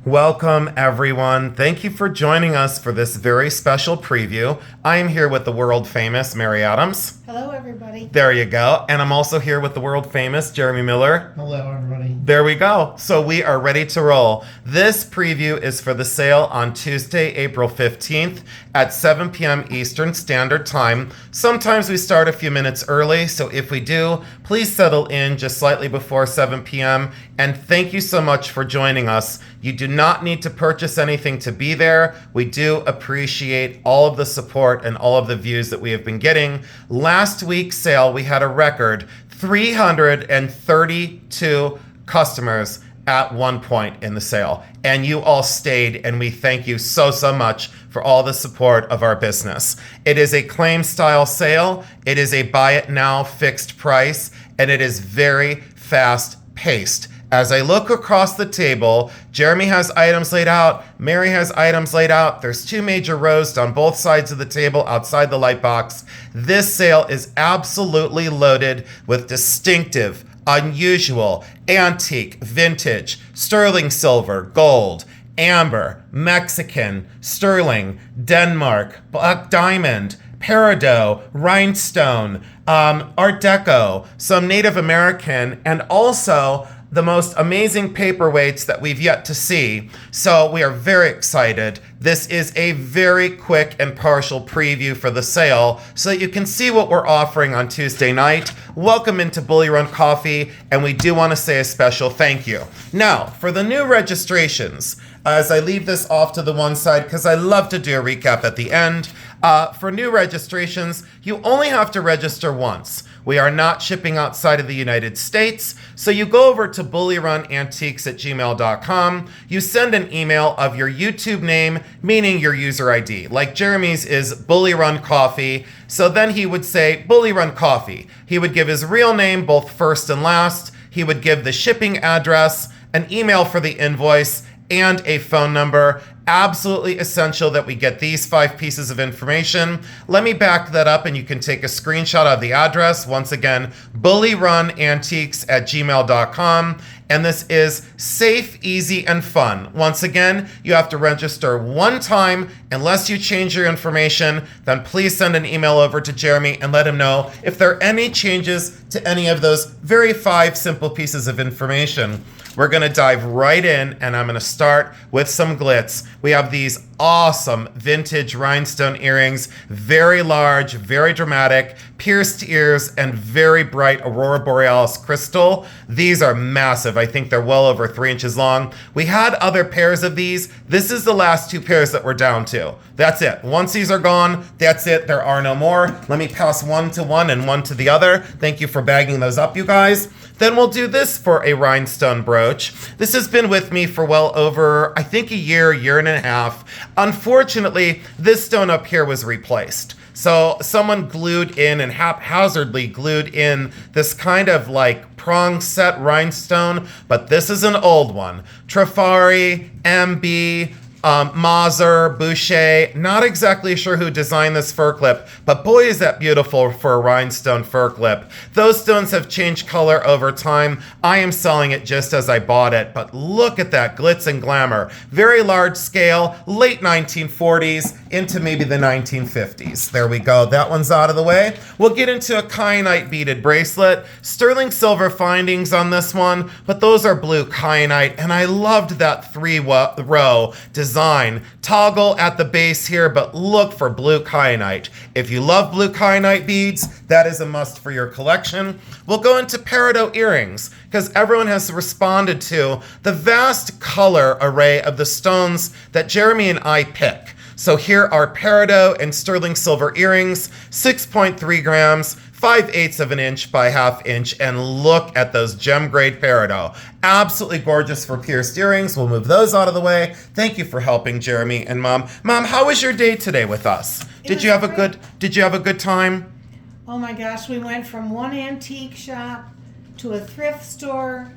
Welcome, everyone. Thank you for joining us for this very special preview. I am here with the world famous Mary Adams. Hello, everybody. There you go. And I'm also here with the world famous Jeremy Miller. Hello, everybody. There we go. So we are ready to roll. This preview is for the sale on Tuesday, April 15th at 7 p.m. Eastern Standard Time. Sometimes we start a few minutes early, so if we do, please settle in just slightly before 7 p.m. And thank you so much for joining us. You do not need to purchase anything to be there. We do appreciate all of the support and all of the views that we have been getting. Last week's sale, we had a record 332 customers at one point in the sale. And you all stayed, and we thank you so much for all the support of our business. It is a claim style sale. It is a buy it now fixed price, and it is very fast paced. As I look across the table, Jeremy has items laid out, Mary has items laid out. There's two major rows on both sides of the table outside the light box. This sale is absolutely loaded with distinctive, unusual, antique, vintage, sterling silver, gold, amber, Mexican, sterling, Denmark, black diamond, peridot, rhinestone, Art Deco, some Native American, and also the most amazing paperweights that we've yet to see. So we are very excited. This is a very quick and partial preview for the sale so that you can see what we're offering on Tuesday night. Welcome into BullyRunCoffee, and we do want to say a special thank you. Now, for the new registrations, as I leave this off to the one side because I love to do a recap at the end, for new registrations, you only have to register once. We are not shipping outside of the United States, so you go over to bullyrunantiques@gmail.com. You send an email of your YouTube name, meaning your user ID. Like Jeremy's is BullyRunCoffee, so then he would say BullyRunCoffee. He would give his real name, both first and last. He would give the shipping address, an email for the invoice, and a phone number. Absolutely essential that we get these 5 pieces of information. Let me back that up and you can take a screenshot of the address. Once again, bullyrunantiques@gmail.com. And this is safe, easy, and fun. Once again, you have to register one time. Unless you change your information, then please send an email over to Jeremy and let him know if there are any changes to any of those very 5 simple pieces of information. We're gonna dive right in, and I'm gonna start with some glitz. We have these awesome vintage rhinestone earrings, very large, very dramatic, pierced ears, and very bright Aurora Borealis crystal. These are massive. I think they're well over 3 inches long. We had other pairs of these. This is the last 2 pairs that we're down to. That's it. Once these are gone, that's it. There are no more. Let me pass one to one and one to the other. Thank you for bagging those up, you guys. Then we'll do this for a rhinestone brooch. This has been with me for well over, I think, a year and a half. Unfortunately, this stone up here was replaced. So someone glued in and haphazardly glued in this kind of like prong set rhinestone, but this is an old one. Trifari, MB, Mazur, Boucher, not exactly sure who designed this fur clip, but boy is that beautiful for a rhinestone fur clip. Those stones have changed color over time. I am selling it just as I bought it, but look at that glitz and glamour. Very large scale, late 1940s into maybe the 1950s. There we go, that one's out of the way. We'll get into a kyanite beaded bracelet. Sterling silver findings on this one, but those are blue kyanite, and I loved that 3-row design. Toggle at the base here, but look for blue kyanite. If you love blue kyanite beads, that is a must for your collection. We'll go into peridot earrings because everyone has responded to the vast color array of the stones that Jeremy and I pick. So here are peridot and sterling silver earrings, 6.3 grams, 5/8 of an inch by 1/2 inch, and look at those gem grade peridot. Absolutely gorgeous for pierced earrings. We'll move those out of the way. Thank you for helping Jeremy and Mom. Mom, how was your day today with us? Did you have a good time? Oh my gosh, we went from one antique shop to a thrift store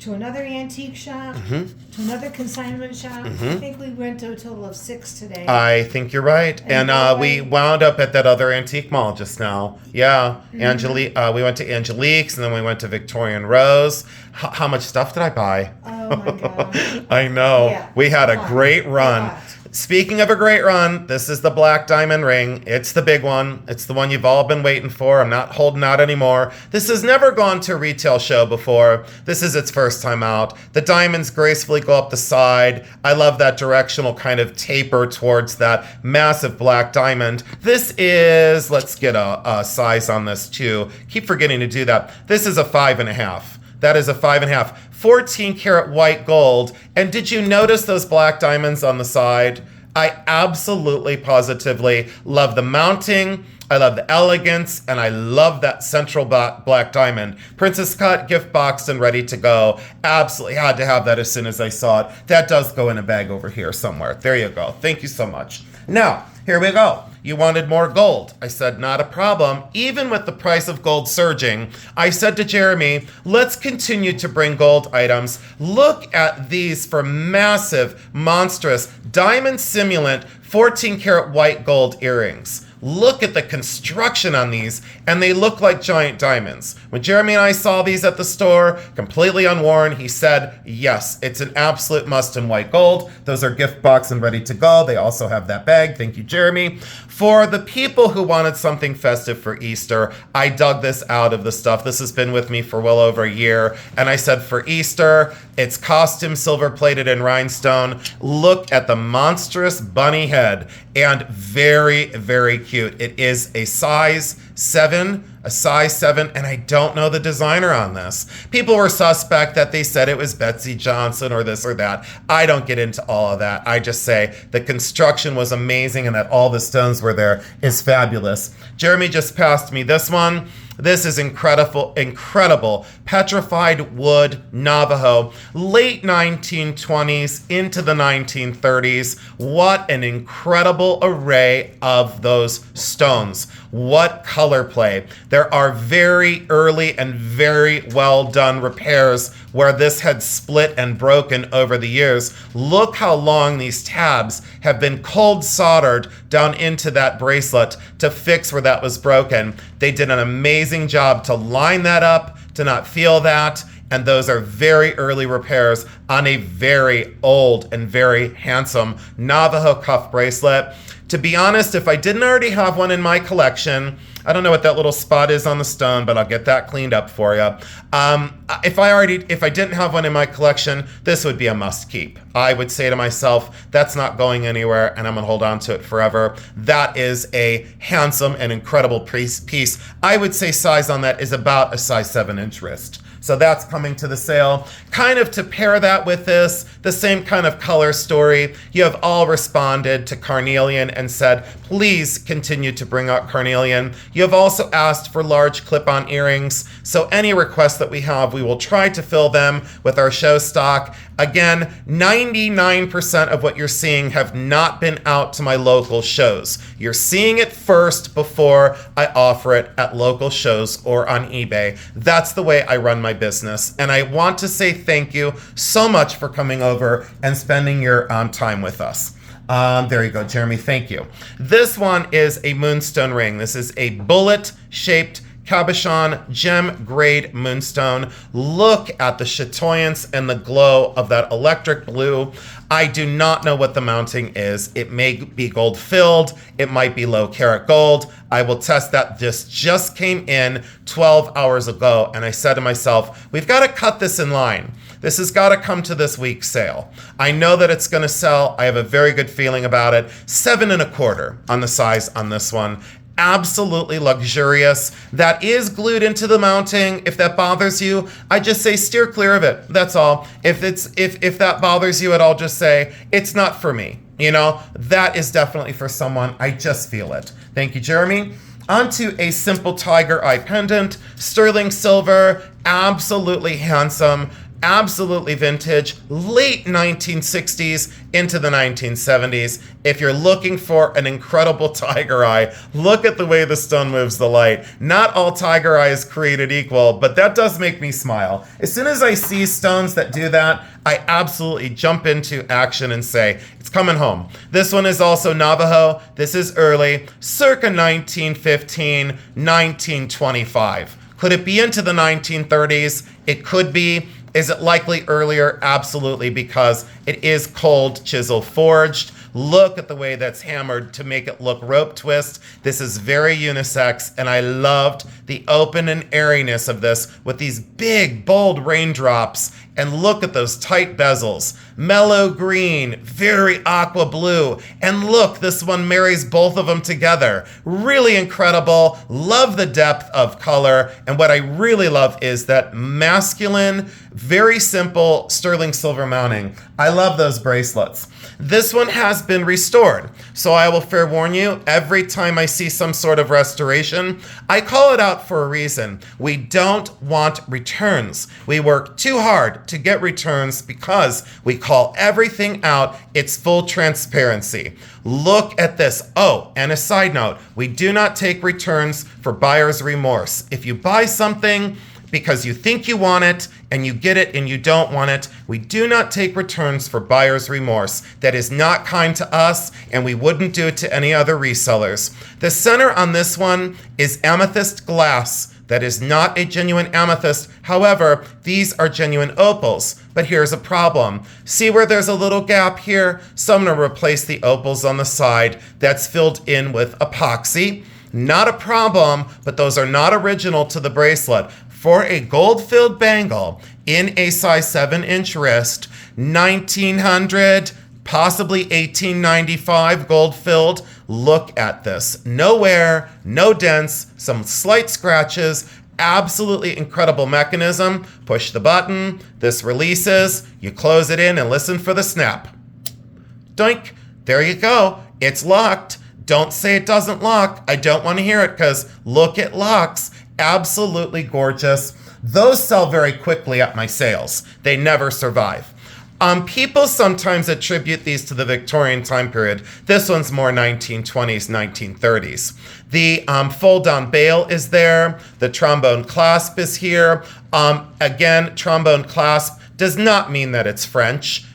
to another antique shop, to another consignment shop. I think we went to a total of 6 today. I think you're right. And we wound up at that other antique mall just now. Yeah. Angelique. We went to Angelique's, and then we went to Victorian Rose. How much stuff did I buy? Oh my God. I know. Yeah, we had a great run. Speaking of a great run, this is the black diamond ring. It's the big one. It's the one you've all been waiting for. I'm not holding out anymore. This has never gone to a retail show before. This is its first time out. The diamonds gracefully go up the side. I love that directional kind of taper towards that massive black diamond. This is, let's get a size on this too. Keep forgetting to do that. This is a 5.5. That is a 5.5. 14 karat white gold. And did you notice those black diamonds on the side? I absolutely positively love the mounting. I love the elegance, and I love that central black diamond. Princess cut, gift boxed, and ready to go. Absolutely had to have that as soon as I saw it. That does go in a bag over here somewhere. There you go. Thank you so much. Now, here we go. You wanted more gold. I said, not a problem. Even with the price of gold surging, I said to Jeremy, let's continue to bring gold items. Look at these for massive, monstrous, diamond simulant, 14 karat white gold earrings. Look at the construction on these, and they look like giant diamonds. When Jeremy and I saw these at the store, completely unworn, he said, yes, it's an absolute must in white gold. Those are gift box and ready to go. They also have that bag. Thank you, Jeremy. For the people who wanted something festive for Easter, I dug this out of the stuff. This has been with me for well over a year. And I said, for Easter, it's costume silver plated in rhinestone. Look at the monstrous bunny head, and very, very cute. It is a size 7, and I don't know the designer on this. People were suspect that they said it was Betsy Johnson or this or that. I don't get into all of that. I just say the construction was amazing, and that all the stones were there is fabulous. Jeremy just passed me this one. This is incredible, petrified wood Navajo, late 1920s into the 1930s. What an incredible array of those stones. What color play. There are very early and very well done repairs where this had split and broken over the years. Look how long these tabs have been cold soldered down into that bracelet to fix where that was broken. They did an amazing job to line that up, to not feel that, and those are very early repairs on a very old and very handsome Navajo cuff bracelet. To be honest, if I didn't already have one in my collection, I don't know what that little spot is on the stone, but I'll get that cleaned up for you. If I didn't have one in my collection, this would be a must keep. I would say to myself, that's not going anywhere, and I'm gonna hold on to it forever. That is a handsome and incredible piece. I would say size on that is about a size 7-inch wrist. So that's coming to the sale. Kind of to pair that with this, the same kind of color story. You have all responded to carnelian and said, please continue to bring out carnelian. You have also asked for large clip-on earrings. So any requests that we have, we will try to fill them with our show stock. Again, 99% of what you're seeing have not been out to my local shows. You're seeing it first before I offer it at local shows or on eBay. That's the way I run my business. And I want to say thank you so much for coming over and spending your time with us. There you go, Jeremy. Thank you. This one is a moonstone ring. This is a bullet-shaped cabochon gem grade moonstone. Look at the chatoyance and the glow of that electric blue. I do not know what the mounting is. It may be gold filled. It might be low carat gold. I will test that. This just came in 12 hours ago, and I said to myself, we've got to cut this in line. This has got to come to this week's sale. I know that it's going to sell. I have a very good feeling about it. 7.25 on the size on this one. Absolutely luxurious. That is glued into the mounting. If that bothers you, I just say steer clear of it. That's all. If that bothers you at all, just say it's not for me. You know, that is definitely for someone. I just feel it. Thank you, Jeremy. Onto a simple tiger eye pendant, sterling silver, absolutely handsome. absolutely vintage, late 1960s into the 1970s. If you're looking for an incredible tiger eye, look at the way the stone moves the light. Not all tiger eye is created equal, but that does make me smile. As soon as I see stones that do that, I absolutely jump into action and say, it's coming home. This one is also Navajo. This is early, circa 1915, 1925. Could it be into the 1930s? It could be. Is it likely earlier? Absolutely, because it is cold chisel forged. Look at the way that's hammered to make it look rope twist. This is very unisex, and I loved the open and airiness of this with these big, bold raindrops. And look at those tight bezels. Mellow green, very aqua blue. And look, this one marries both of them together. Really incredible. Love the depth of color. And what I really love is that masculine, very simple sterling silver mounting. I love those bracelets. This one has been restored. So I will fair warn you, every time I see some sort of restoration, I call it out for a reason. We don't want returns. We work too hard to get returns because we call everything out its full transparency. Look at this. Oh, and a side note, we do not take returns for buyer's remorse. If you buy something because you think you want it and you get it and you don't want it, we do not take returns for buyer's remorse. That is not kind to us, and we wouldn't do it to any other resellers. The center on this one is amethyst glass. That is not a genuine amethyst. However, these are genuine opals. But here's a problem. See where there's a little gap here? So I'm going to replace the opals on the side. That's filled in with epoxy. Not a problem, but those are not original to the bracelet. For a gold-filled bangle in a size 7-inch wrist, 1900, possibly 1895 gold-filled. Look at this. No wear, no dents, some slight scratches, absolutely incredible mechanism. Push the button, this releases, you close it in and listen for the snap. Doink, there you go. It's locked. Don't say it doesn't lock. I don't want to hear it because look, it locks. Absolutely gorgeous. Those sell very quickly at my sales. They never survive. People sometimes attribute these to the Victorian time period. This one's more 1920s, 1930s. The fold-down bail is there. The trombone clasp is here. Again, trombone clasp does not mean that it's French.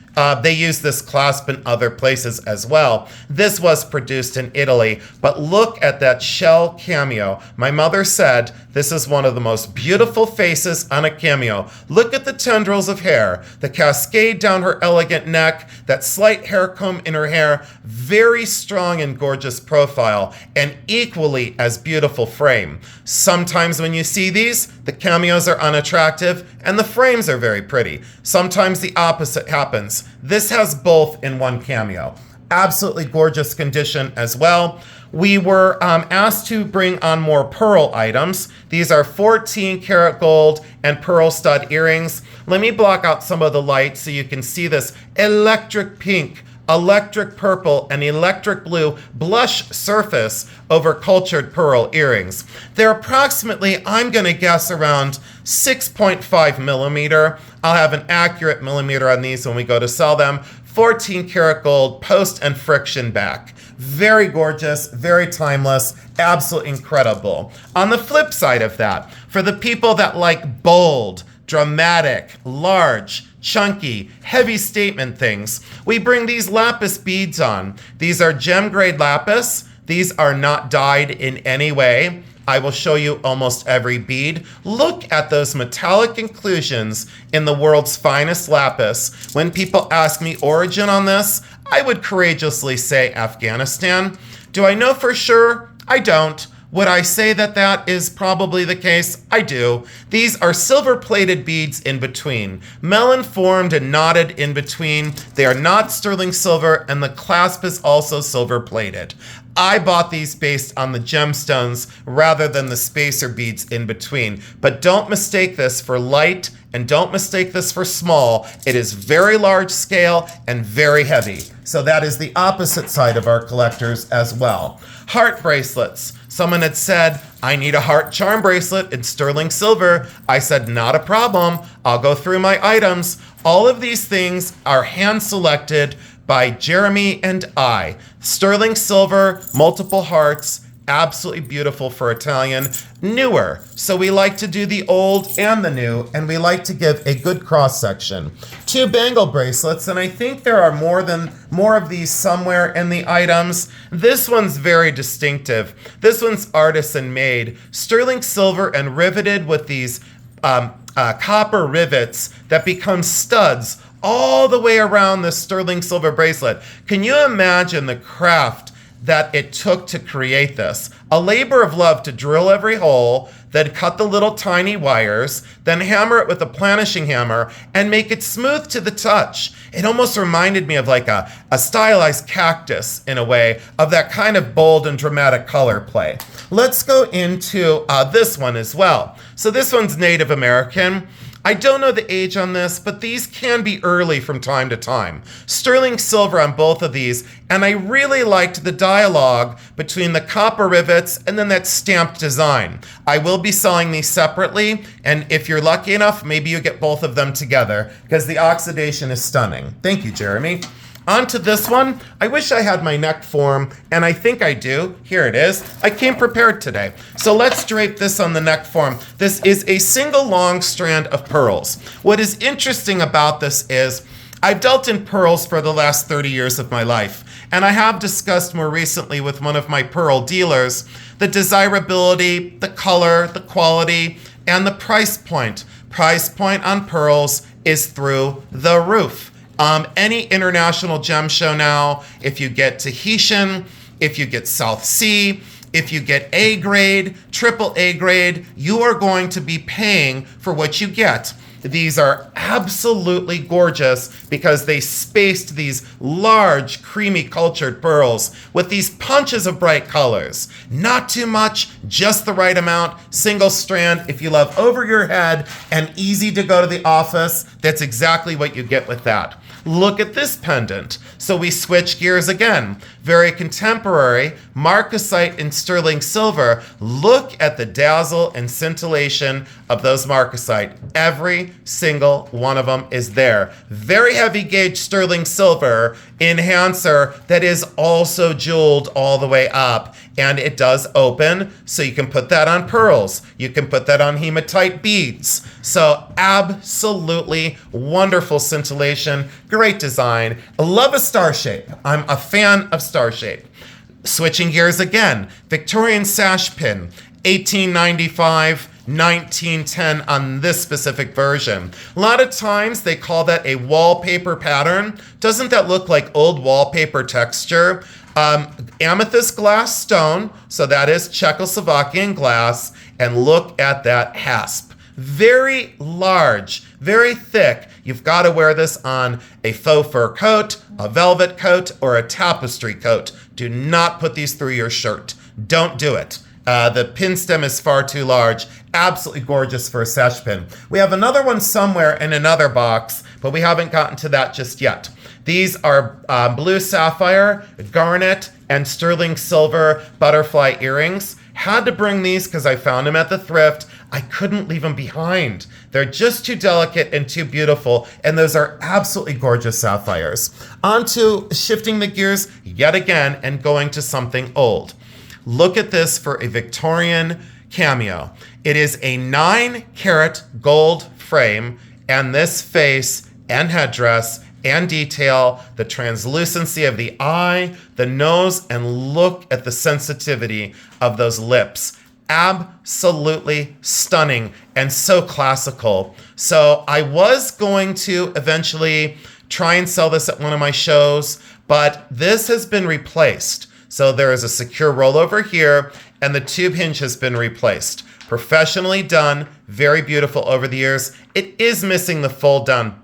They use this clasp in other places as well. This was produced in Italy, but look at that shell cameo. My mother said this is one of the most beautiful faces on a cameo. Look at the tendrils of hair, the cascade down her elegant neck, that slight hair comb in her hair, very strong and gorgeous profile, and equally as beautiful frame. Sometimes when you see these, the cameos are unattractive and the frames are very pretty. Sometimes the opposite happens. This has both in one cameo. Absolutely gorgeous condition as well. We were asked to bring on more pearl items. These are 14 karat gold and pearl stud earrings. Let me block out some of the light so you can see this electric pink, electric purple, and electric blue blush surface over cultured pearl earrings. They're approximately, I'm going to guess, around 6.5 millimeter. I'll have an accurate millimeter on these when we go to sell them. 14 karat gold, post and friction back. Very gorgeous, very timeless, absolutely incredible. On the flip side of that, for the people that like bold, dramatic, large, chunky, heavy statement things, we bring these lapis beads on. These are gem grade lapis. These are not dyed in any way. I will show you almost every bead. Look at those metallic inclusions in the world's finest lapis. When people ask me origin on this, I would courageously say Afghanistan. Do I know for sure? I don't. Would I say that that is probably the case? I do. These are silver-plated beads in between, melon-formed and knotted in between. They are not sterling silver, and the clasp is also silver-plated. I bought these based on the gemstones rather than the spacer beads in between. But don't mistake this for light and don't mistake this for small. It is very large scale and very heavy. So that is the opposite side of our collectors as well. Heart bracelets. Someone had said, I need a heart charm bracelet in sterling silver. I said, not a problem. I'll go through my items. All of these things are hand selected by Jeremy and I. Sterling silver, multiple hearts, absolutely beautiful for Italian. Newer, so we like to do the old and the new, and we like to give a good cross section. 2 bangle bracelets, and I think there are more of these somewhere in the items. This one's very distinctive. This one's artisan made, sterling silver and riveted with these copper rivets that become studs all the way around this sterling silver bracelet. Can you imagine the craft that it took to create this? A labor of love to drill every hole, then cut the little tiny wires, then hammer it with a planishing hammer and make it smooth to the touch. It almost reminded me of like a stylized cactus in a way, of that kind of bold and dramatic color play. Let's go into this one as well. So this one's Native American. I don't know the age on this, but these can be early from time to time. Sterling silver on both of these, and I really liked the dialogue between the copper rivets and then that stamped design. I will be selling these separately, and if you're lucky enough, maybe you get both of them together, because the oxidation is stunning. Thank you, Jeremy. On to this one. I wish I had my neck form, and I think I do. Here it is. I came prepared today. So let's drape this on the neck form. This is a single long strand of pearls. What is interesting about this is I've dealt in pearls for the last 30 years of my life, and I have discussed more recently with one of my pearl dealers the desirability, the color, the quality, and the price point. Price point on pearls is through the roof. Any international gem show now, if you get Tahitian, if you get South Sea, if you get A grade, triple A grade, you are going to be paying for what you get. These are absolutely gorgeous because they spaced these large, creamy cultured pearls with these punches of bright colors. Not too much, just the right amount, single strand. If you love over your head and easy to go to the office, that's exactly what you get with that. Look at this pendant. So we switch gears again. Very contemporary, marcasite in sterling silver. Look at the dazzle and scintillation of those marcasite. Every single one of them is there. Very heavy gauge sterling silver enhancer that is also jeweled all the way up. And it does open, so you can put that on pearls. You can put that on hematite beads. So absolutely wonderful scintillation, great design. I love a star shape. I'm a fan of star shape. Switching gears again, Victorian sash pin, 1895. 1910 on this specific version. A lot of times they call that a wallpaper pattern. Doesn't that look like old wallpaper texture? Amethyst glass stone, so that is Czechoslovakian glass, and look at that hasp. Very large, very thick. You've got to wear this on a faux fur coat, a velvet coat, or a tapestry coat. Do not put these through your shirt. Don't do it. The pin stem is far too large. Absolutely gorgeous for a sash pin. We have another one somewhere in another box, but we haven't gotten to that just yet. These are blue sapphire, garnet, and sterling silver butterfly earrings. Had to bring these because I found them at the thrift. I couldn't leave them behind. They're just too delicate and too beautiful, and those are absolutely gorgeous sapphires. On to shifting the gears yet again and going to something old. Look at this for a Victorian cameo. It is a 9-carat gold frame, and this face and headdress and detail, the translucency of the eye, the nose, and look at the sensitivity of those lips. Absolutely stunning and so classical. So I was going to eventually try and sell this at one of my shows, but this has been replaced. So there is a secure rollover here, and the tube hinge has been replaced. Professionally done, very beautiful over the years. It is missing the fold down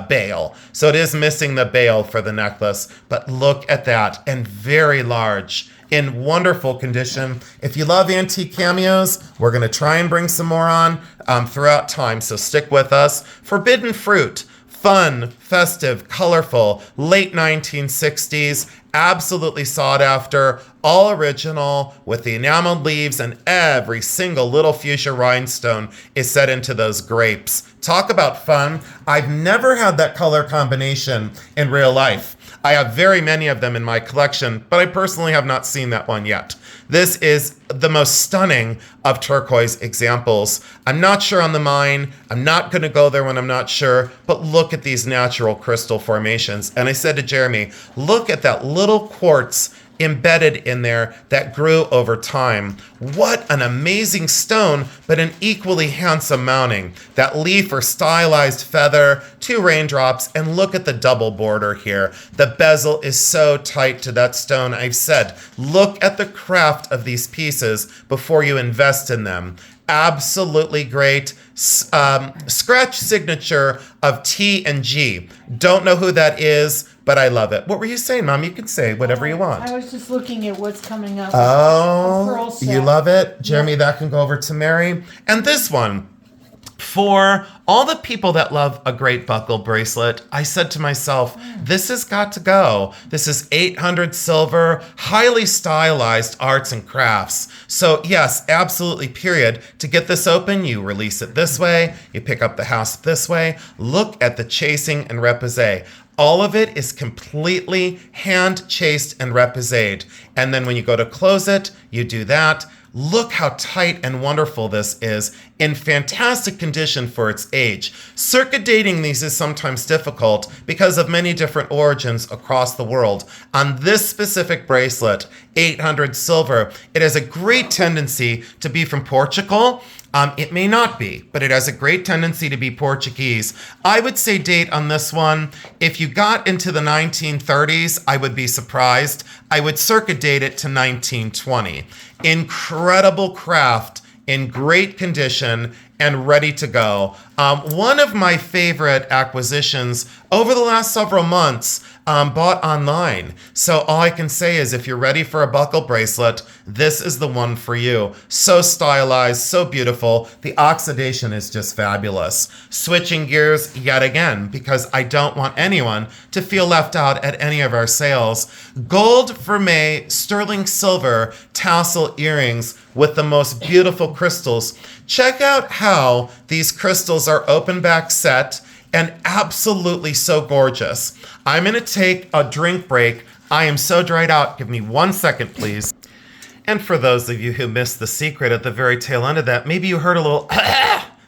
bail. So it is missing the bail for the necklace, but look at that, and very large, in wonderful condition. If you love antique cameos, we're going to try and bring some more on throughout time, so stick with us. Forbidden fruit. Fun, festive, colorful, late 1960s, absolutely sought after, all original, with the enameled leaves, and every single little fuchsia rhinestone is set into those grapes. Talk about fun. I've never had that color combination in real life. I have very many of them in my collection, but I personally have not seen that one yet. This is the most stunning of turquoise examples. I'm not sure on the mine. I'm not going to go there when I'm not sure, but look at these natural crystal formations. And I said to Jeremy, look at that little quartz embedded in there that grew over time. What an amazing stone, but an equally handsome mounting. That leaf or stylized feather, 2 raindrops, and look at the double border here. The bezel is so tight to that stone. I've said, look at the craft of these pieces before you invest in them. Absolutely great. Scratch signature of T and G. Don't know who that is, but I love it. What were you saying, Mom? You can say whatever you want. I was just looking at what's coming up. Oh, A pearl set. you love it? Jeremy, Yeah. that can go over to Mary. And this one, for all the people that love a great buckle bracelet, I said to myself, this has got to go. This is 800 silver, highly stylized arts and crafts. So yes, absolutely, period. To get this open, you release it this way, you pick up the hasp this way. Look at the chasing and repoussé. All of it is completely hand chased and repoussé. And then when you go to close it, you do that. Look how tight and wonderful this is, in fantastic condition for its age. Circuit dating these is sometimes difficult because of many different origins across the world. On this specific bracelet, 800 silver, it has a great tendency to be from Portugal. It may not be, but it has a great tendency to be Portuguese. I would say date on this one, if you got into the 1930s, I would be surprised. I would circuit date it to 1920. Incredible craft, in great condition, and ready to go. One of my favorite acquisitions over the last several months, bought online. So all I can say is if you're ready for a buckle bracelet, this is the one for you. So stylized, so beautiful. The oxidation is just fabulous. Switching gears yet again, because I don't want anyone to feel left out at any of our sales. Gold vermeil, sterling silver tassel earrings with the most beautiful crystals. Check out how these crystals are open back set and absolutely so gorgeous. I'm gonna take a drink break. I am so dried out. Give me 1 second, please. And for those of you who missed the secret at the very tail end of that, maybe you heard a little,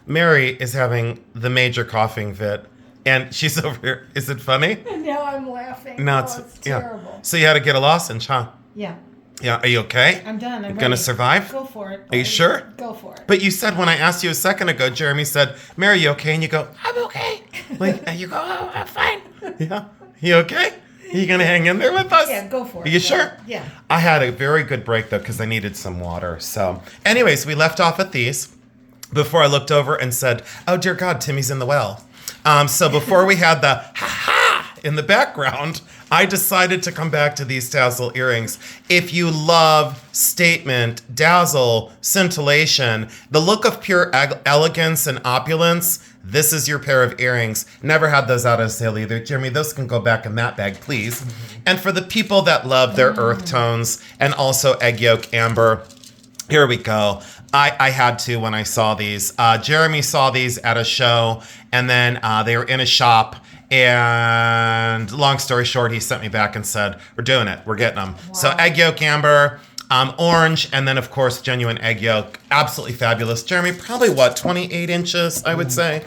Mary is having the major coughing fit. And she's over here. Is it funny? And now I'm laughing. No, it's terrible. So you had to get a lozenge, huh? Yeah. Yeah, are you okay? I'm done. I'm Gonna ready. survive? Go for it. Are you sure? Go for it. But you said when I asked you a second ago, Jeremy said, Mary, you okay? And you go, I'm okay. Like, and you go, oh, I'm fine. Yeah. You okay? You gonna hang in there with us? Yeah, go for it. Are you sure? Yeah. I had a very good break though, because I needed some water. So anyways, we left off at these before I looked over and said, oh dear God, Timmy's in the well. So before we had the ha-ha in the background, I decided to come back to these tassel earrings. If you love statement, dazzle, scintillation, the look of pure elegance and opulence, this is your pair of earrings. Never had those out of sale either. Jeremy, those can go back in that bag, please. And for the people that love their earth tones and also egg yolk amber, here we go. I had to when I saw these. Jeremy saw these at a show, and then they were in a shop. And long story short, he sent me back and said, we're doing it. We're getting them. Wow. So egg yolk amber, orange, and then, of course, genuine egg yolk. Absolutely fabulous. Jeremy, probably what, 28 inches, I would say?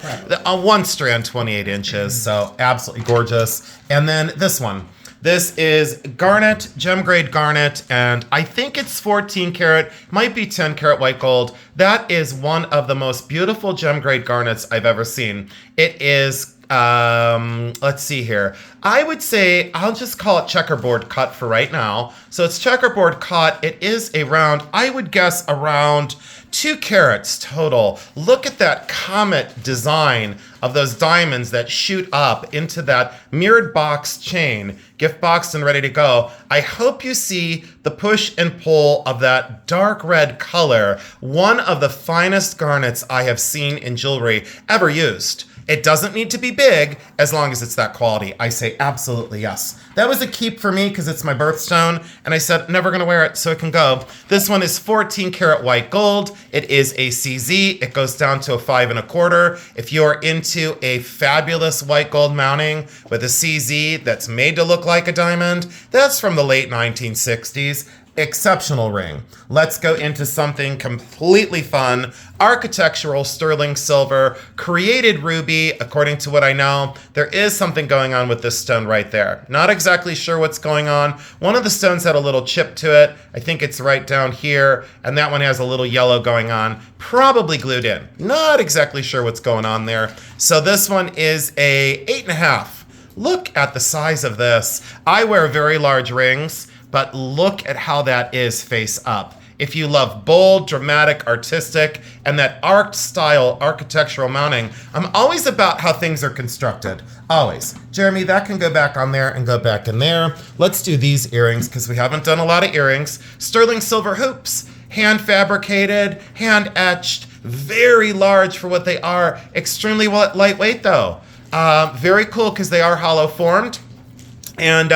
One strand, 28 inches. So absolutely gorgeous. And then this one. This is garnet, gem grade garnet, and I think it's 14 karat, might be 10 karat white gold. That is one of the most beautiful gem grade garnets I've ever seen. It is Let's see here. I would say I'll just call it checkerboard cut for right now. So it's checkerboard cut. It is around, I would guess around 2 carats total. Look at that comet design of those diamonds that shoot up into that mirrored box chain, gift boxed and ready to go. I hope you see the push and pull of that dark red color, one of the finest garnets I have seen in jewelry ever used. It doesn't need to be big as long as it's that quality. I say absolutely yes. That was a keep for me because it's my birthstone, and I said never gonna wear it so it can go. This one is 14 karat white gold. It is a CZ. It goes down to a 5 1/4. If you are into a fabulous white gold mounting with a CZ that's made to look like a diamond, that's from the late 1960s. Exceptional ring. Let's go into something completely fun. Architectural sterling silver, created ruby, according to what I know. There is something going on with this stone right there. Not exactly sure what's going on. One of the stones had a little chip to it. I think it's right down here. And that one has a little yellow going on. Probably glued in. Not exactly sure what's going on there. So this one is a 8 1/2. Look at the size of this. I wear very large rings, but look at how that is face up. If you love bold, dramatic, artistic, and that arced style architectural mounting, I'm always about how things are constructed. Always. Jeremy, that can go back on there and go back in there. Let's do these earrings because we haven't done a lot of earrings. Sterling silver hoops, hand fabricated, hand etched, very large for what they are. Extremely lightweight though. Very cool because they are hollow formed. And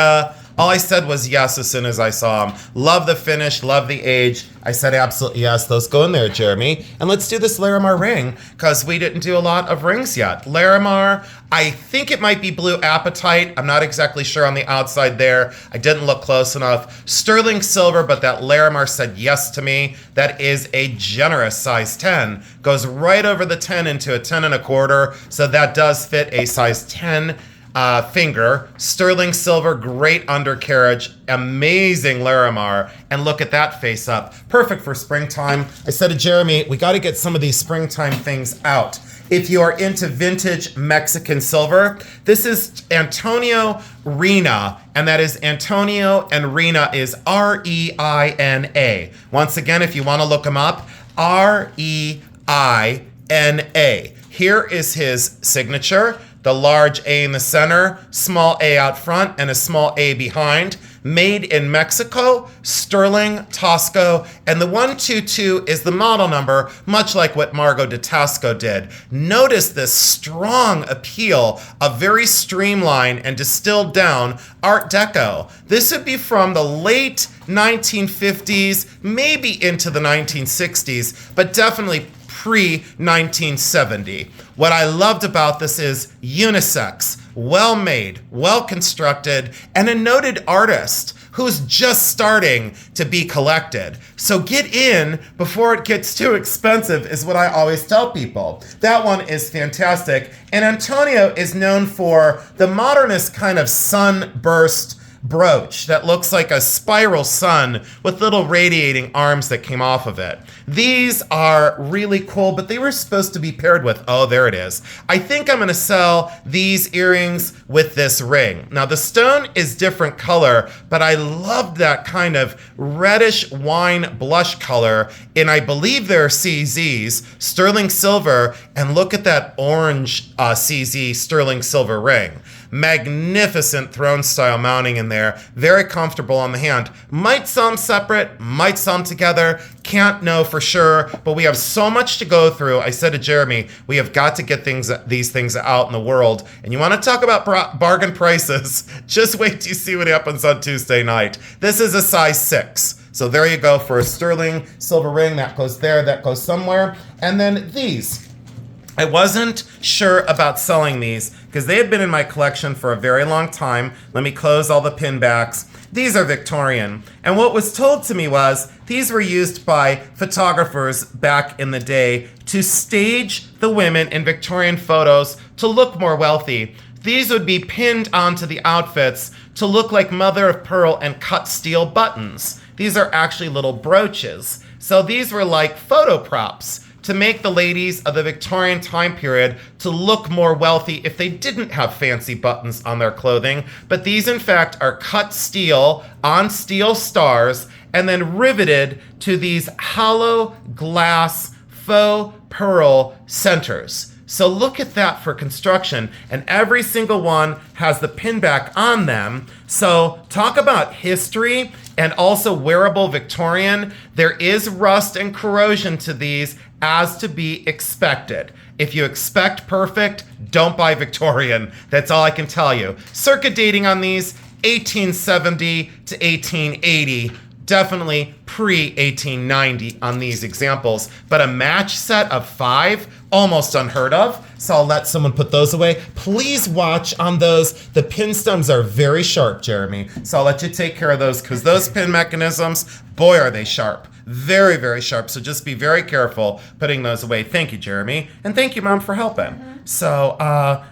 all I said was yes as soon as I saw them. Love the finish, love the age. I said absolutely yes. Those go in there, Jeremy. And let's do this Larimar ring because we didn't do a lot of rings yet. Larimar, I think it might be blue apatite. I'm not exactly sure on the outside there. I didn't look close enough. Sterling silver, but that Larimar said yes to me. That is a generous size 10. Goes right over the 10 into a 10 1/4. So that does fit a size 10 finger. Sterling silver, great undercarriage, amazing Larimar, and look at that face up. Perfect for springtime. I said to Jeremy, we got to get some of these springtime things out. If you are into vintage Mexican silver, this is Antonio Reina, and that is Antonio, and Reina is R-E-I-N-A. Once again, if you want to look him up, R-E-I-N-A. Here is his signature. The large A in the center, small A out front, and a small A behind. Made in Mexico, sterling, Tosco, and the 122 is the model number, much like what Margot de Tasco did. Notice this strong appeal of very streamlined and distilled down Art Deco. This would be from the late 1950s, maybe into the 1960s, but definitely pre-1970. What I loved about this is unisex, well-made, well-constructed, and a noted artist who's just starting to be collected. So get in before it gets too expensive is what I always tell people. That one is fantastic. And Antonio is known for the modernist kind of sunburst brooch that looks like a spiral sun with little radiating arms that came off of it. These are really cool, but they were supposed to be paired with, oh, there it is. I think I'm going to sell these earrings with this ring. Now, the stone is different color, but I loved that kind of reddish wine blush color, and I believe they're CZs, sterling silver, and look at that orange CZ sterling silver ring. Magnificent throne style mounting in there. Very comfortable on the hand. Might sell them separate, might sell them together. Can't know for sure, but we have so much to go through. I said to Jeremy, we have got to get these things out in the world. And you want to talk about bargain prices? Just wait till you see what happens on Tuesday night. This is a size 6. So there you go for a sterling silver ring. That goes there, that goes somewhere. And then these. I wasn't sure about selling these because they had been in my collection for a very long time. Let me close all the pin backs. These are Victorian. And what was told to me was these were used by photographers back in the day to stage the women in Victorian photos to look more wealthy. These would be pinned onto the outfits to look like mother of pearl and cut steel buttons. These are actually little brooches. So these were like photo props to make the ladies of the Victorian time period to look more wealthy if they didn't have fancy buttons on their clothing. But these, in fact, are cut steel on steel stars and then riveted to these hollow glass faux pearl centers. So look at that for construction, and every single one has the pin back on them. So talk about history and also wearable Victorian. There is rust and corrosion to these, as to be expected. If you expect perfect, don't buy Victorian. That's all I can tell you. Circa dating on these, 1870 to 1880. Definitely pre-1890 on these examples, but a match set of 5, almost unheard of. So I'll let someone put those away. Please watch on those. The pin stems are very sharp, Jeremy. So I'll let you take care of those, because those pin mechanisms, boy, are they sharp. Very, very sharp. So just be very careful putting those away. Thank you, Jeremy. And thank you, Mom, for helping. So,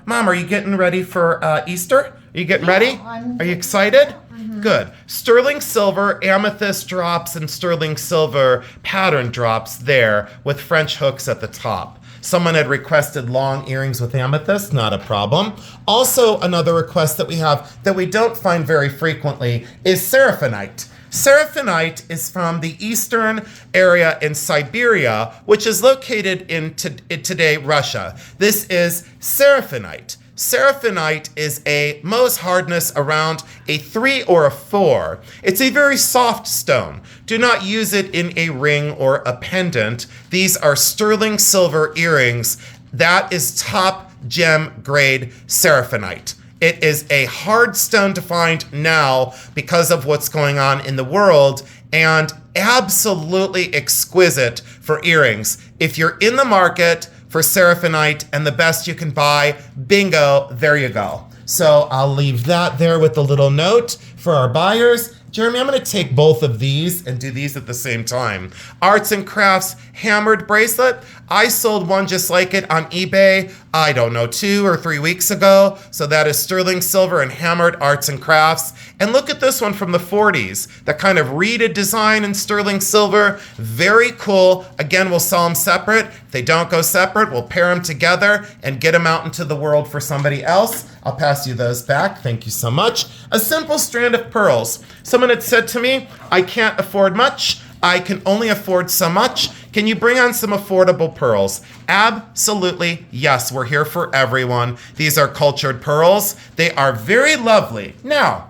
Mom, are you getting ready for Easter? Are you getting ready? Are you excited? Good. Sterling silver amethyst drops and sterling silver pattern drops there with French hooks at the top. Someone had requested long earrings with amethyst, not a problem. Also, another request that we have that we don't find very frequently is seraphinite. Seraphinite is from the eastern area in Siberia, which is located in today Russia. This is seraphinite. Seraphinite is a Mohs hardness around a 3 or a 4. It's a very soft stone. Do not use it in a ring or a pendant. These are sterling silver earrings. That is top gem grade seraphinite. It is a hard stone to find now because of what's going on in the world, and absolutely exquisite for earrings. If you're in the market for seraphinite and the best you can buy, bingo, there you go. So I'll leave that there with a little note for our buyers. Jeremy, I'm going to take both of these and do these at the same time. Arts and Crafts hammered bracelet. I sold one just like it on eBay, I don't know, 2 or 3 weeks ago. So that is sterling silver and hammered Arts and Crafts. And look at this one from the 40s. That kind of reeded design in sterling silver. Very cool. Again, we'll sell them separate. If they don't go separate, we'll pair them together and get them out into the world for somebody else. I'll pass you those back. Thank you so much. A simple strand of pearls. Someone had said to me, I can't afford much. I can only afford so much. Can you bring on some affordable pearls? Absolutely, yes. We're here for everyone. These are cultured pearls. They are very lovely. Now,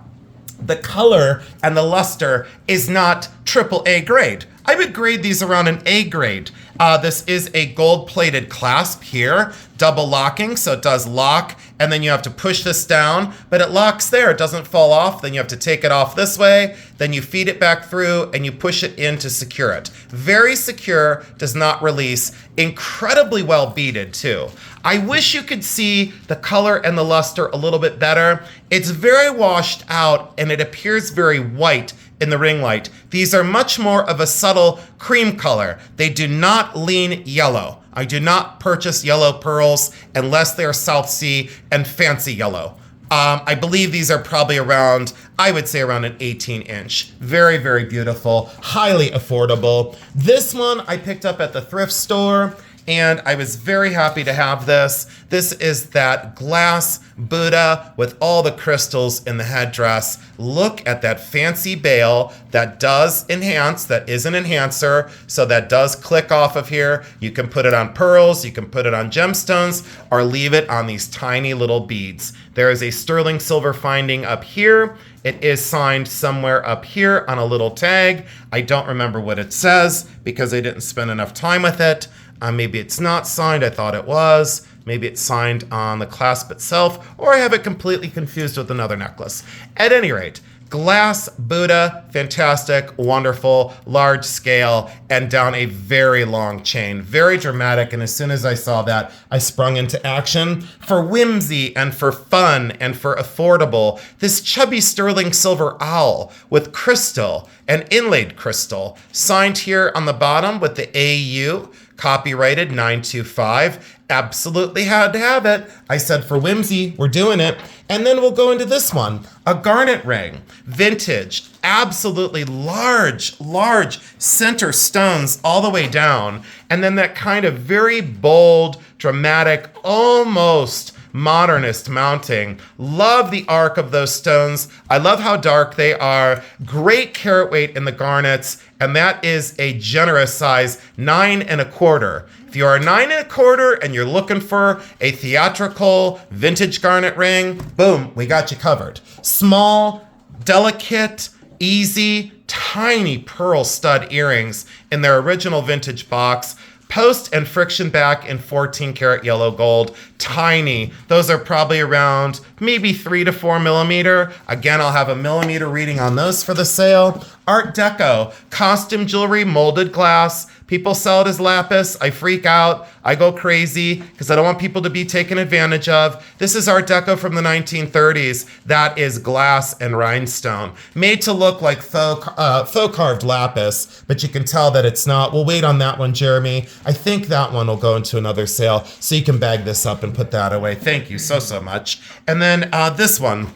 the color and the luster is not AAA grade. I would grade these around an A grade. This is a gold-plated clasp here, double locking, so it does lock, and then you have to push this down, but it locks there, it doesn't fall off, then you have to take it off this way, then you feed it back through, and you push it in to secure it. Very secure, does not release, incredibly well beaded too. I wish you could see the color and the luster a little bit better. It's very washed out, and it appears very white in the ring light. These are much more of a subtle cream color. They do not lean yellow. I do not purchase yellow pearls unless they are South Sea and fancy yellow. I believe these are probably around, I would say around an 18-inch. Very, very beautiful, highly affordable. This one I picked up at the thrift store, and I was very happy to have this. This is that glass Buddha with all the crystals in the headdress. Look at that fancy bail that does enhance, that is an enhancer, so that does click off of here. You can put it on pearls, you can put it on gemstones, or leave it on these tiny little beads. There is a sterling silver finding up here. It is signed somewhere up here on a little tag. I don't remember what it says because I didn't spend enough time with it. Maybe it's not signed, I thought it was. Maybe it's signed on the clasp itself, or I have it completely confused with another necklace. At any rate, glass Buddha, fantastic, wonderful, large scale, and down a very long chain. Very dramatic, and as soon as I saw that, I sprung into action. For whimsy and for fun and for affordable, this chubby sterling silver owl with crystal and inlaid crystal, signed here on the bottom with the AU, copyrighted 925. Absolutely had to have it. I said for whimsy, we're doing it. And then we'll go into this one, a garnet ring, vintage, absolutely large center stones all the way down. And then that kind of very bold, dramatic, almost modernist mounting. Love the arc of those stones. I love how dark they are. Great carat weight in the garnets. And that is a generous size 9 1/4. If you are 9 1/4 and you're looking for a theatrical vintage garnet ring, boom, we got you covered. Small, delicate, easy, tiny pearl stud earrings in their original vintage box. Post and friction back in 14 karat yellow gold. Tiny. Those are probably around maybe 3 to 4 millimeter. Again, I'll have a millimeter reading on those for the sale. Art Deco, costume jewelry, molded glass. People sell it as lapis. I freak out. I go crazy because I don't want people to be taken advantage of. This is Art Deco from the 1930s. That is glass and rhinestone. Made to look like faux carved lapis, but you can tell that it's not. We'll wait on that one, Jeremy. I think that one will go into another sale, so you can bag this up and put that away. Thank you so much. And then this one.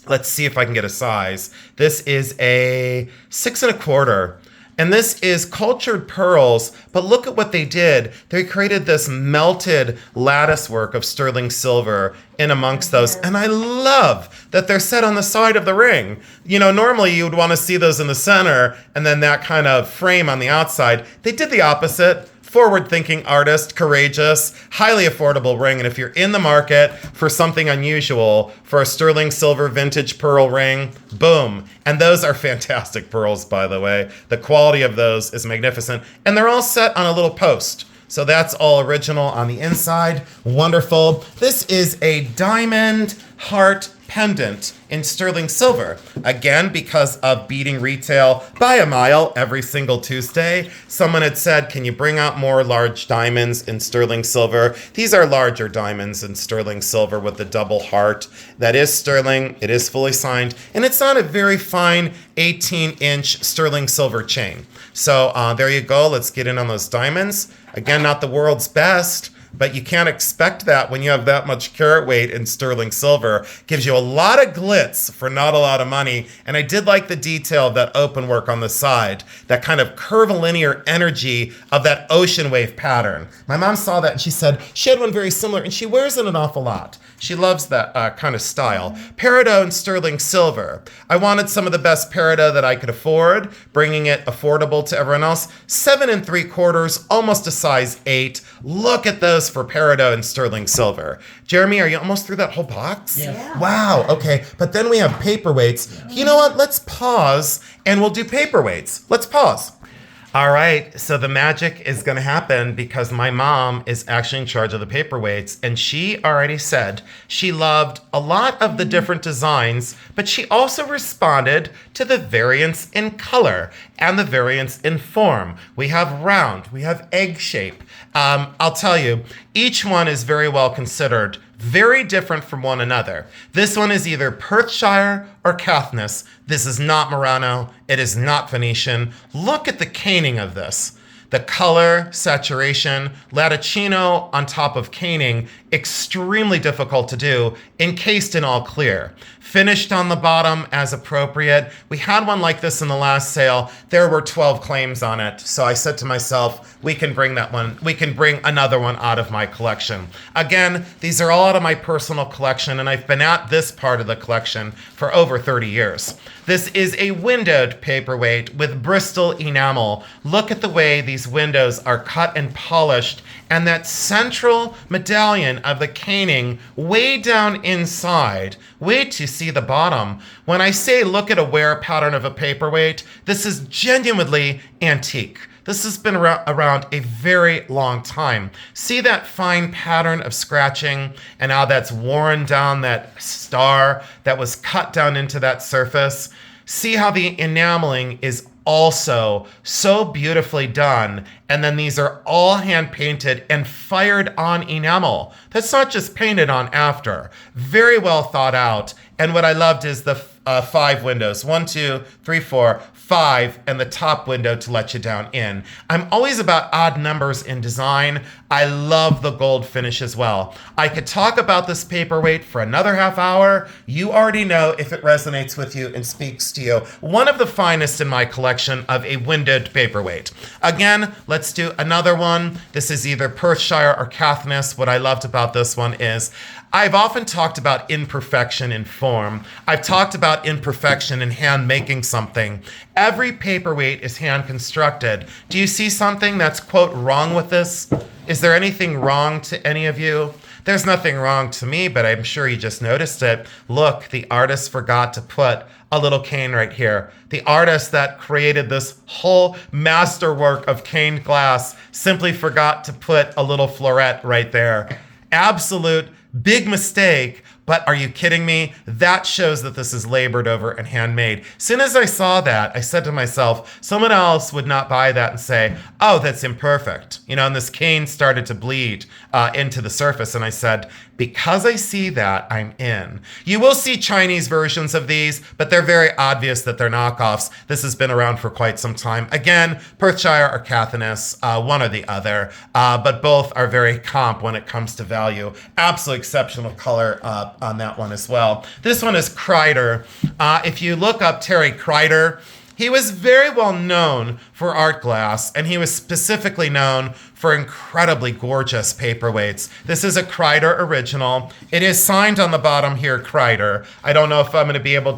Let's see if I can get a size. This is a 6 1/4. And this is cultured pearls, but look at what they did. They created this melted lattice work of sterling silver in amongst those. And I love that they're set on the side of the ring. You know, normally you would want to see those in the center and then that kind of frame on the outside. They did the opposite. Forward-thinking artist, courageous, highly affordable ring. And if you're in the market for something unusual, for a sterling silver vintage pearl ring, boom. And those are fantastic pearls, by the way. The quality of those is magnificent. And they're all set on a little post. So that's all original on the inside. Wonderful. This is a diamond heart pendant in sterling silver. Again, because of beating retail by a mile every single Tuesday, someone had said, can you bring out more large diamonds in sterling silver? These are larger diamonds in sterling silver with the double heart. That is sterling. It is fully signed. And it's on a very fine 18-inch sterling silver chain. So there you go. Let's get in on those diamonds. Again, not the world's best, but you can't expect that when you have that much carat weight in sterling silver. Gives you a lot of glitz for not a lot of money. And I did like the detail of that open work on the side, that kind of curvilinear energy of that ocean wave pattern. My mom saw that and she said she had one very similar and she wears it an awful lot. She loves that kind of style. Peridot and sterling silver. I wanted some of the best peridot that I could afford, bringing it affordable to everyone else. 7 3/4, almost a size 8. Look at those for peridot and sterling silver. Jeremy, are you almost through that whole box? Yeah. Wow, okay. But then we have paperweights. You know what? Let's pause and we'll do paperweights. Let's pause. All right, so the magic is going to happen because my mom is actually in charge of the paperweights, and she already said she loved a lot of the different designs, but she also responded to the variance in color and the variance in form. We have round, we have egg shape. I'll tell you, each one is very well considered, very different from one another. This one is either Perthshire or Caithness. This is not Murano. It is not Venetian. Look at the caning of this. The color, saturation, latticino on top of caning, extremely difficult to do, encased in all clear. Finished on the bottom as appropriate. We had one like this in the last sale. There were 12 claims on it. So I said to myself, we can bring that one. We can bring another one out of my collection. Again, these are all out of my personal collection, and I've been at this part of the collection for over 30 years. This is a windowed paperweight with Bristol enamel. Look at the way these windows are cut and polished, and that central medallion of the caning way down inside. Wait to see the bottom. When I say look at a wear pattern of a paperweight, this is genuinely antique. This has been around a very long time. See that fine pattern of scratching and how that's worn down that star that was cut down into that surface? See how the enameling is also so beautifully done. And then these are all hand painted and fired on enamel. That's not just painted on after. Very well thought out. And what I loved is the 5 windows. 1, 2, 3, 4, 5, and the top window to let you down in. I'm always about odd numbers in design. I love the gold finish as well. I could talk about this paperweight for another half hour. You already know if it resonates with you and speaks to you. One of the finest in my collection of a windowed paperweight. Again, let's do another one. This is either Perthshire or Caithness. What I loved about this one is I've often talked about imperfection in form. I've talked about imperfection in hand making something. Every paperweight is hand constructed. Do you see something that's, quote, wrong with this? Is there anything wrong to any of you? There's nothing wrong to me, but I'm sure you just noticed it. Look, the artist forgot to put a little cane right here. The artist that created this whole masterwork of caned glass simply forgot to put a little floret right there. Absolute big mistake, but are you kidding me? That shows that this is labored over and handmade. As soon as I saw that, I said to myself, someone else would not buy that and say, oh, that's imperfect. You know, and this cane started to bleed into the surface. And I said, because I see that, I'm in. You will see Chinese versions of these, but they're very obvious that they're knockoffs. This has been around for quite some time. Again, Perthshire or Caithness, one or the other, but both are very comp when it comes to value. Absolutely exceptional color on that one as well. This one is Kreider. If you look up Terry Kreider, he was very well known for art glass, and he was specifically known for incredibly gorgeous paperweights. This is a Kreider original. It is signed on the bottom here, Kreider. I don't know if you're gonna be able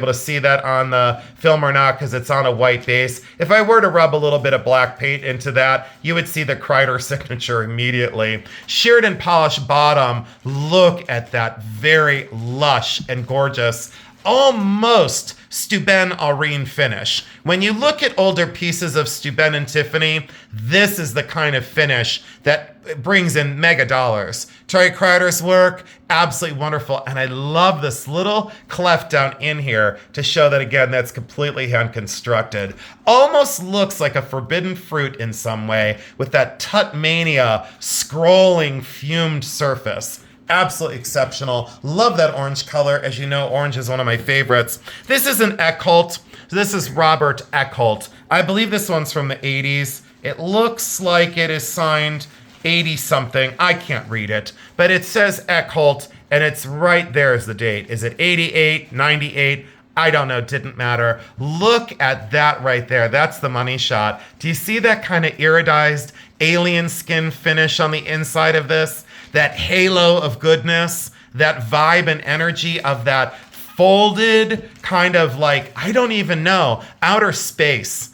to see that on the film or not because it's on a white base. If I were to rub a little bit of black paint into that, you would see the Kreider signature immediately. Sheared and polished bottom. Look at that very lush and gorgeous, almost Steuben Aurine finish. When you look at older pieces of Steuben and Tiffany, this is the kind of finish that brings in mega dollars. Terry Kreider's work, absolutely wonderful. And I love this little cleft down in here to show that, again, that's completely hand constructed. Almost looks like a forbidden fruit in some way with that Tutmania scrolling fumed surface. Absolutely exceptional. Love that orange color. As you know, orange is one of my favorites. This is an Eckholt. This is Robert Eckholt. I believe this one's from the 80s. It looks like it is signed 80-something. I can't read it. But it says Eckholt, and it's right there as the date. Is it 88, 98? I don't know. Didn't matter. Look at that right there. That's the money shot. Do you see that kind of iridized alien skin finish on the inside of this? That halo of goodness, that vibe and energy of that folded kind of like, I don't even know, outer space.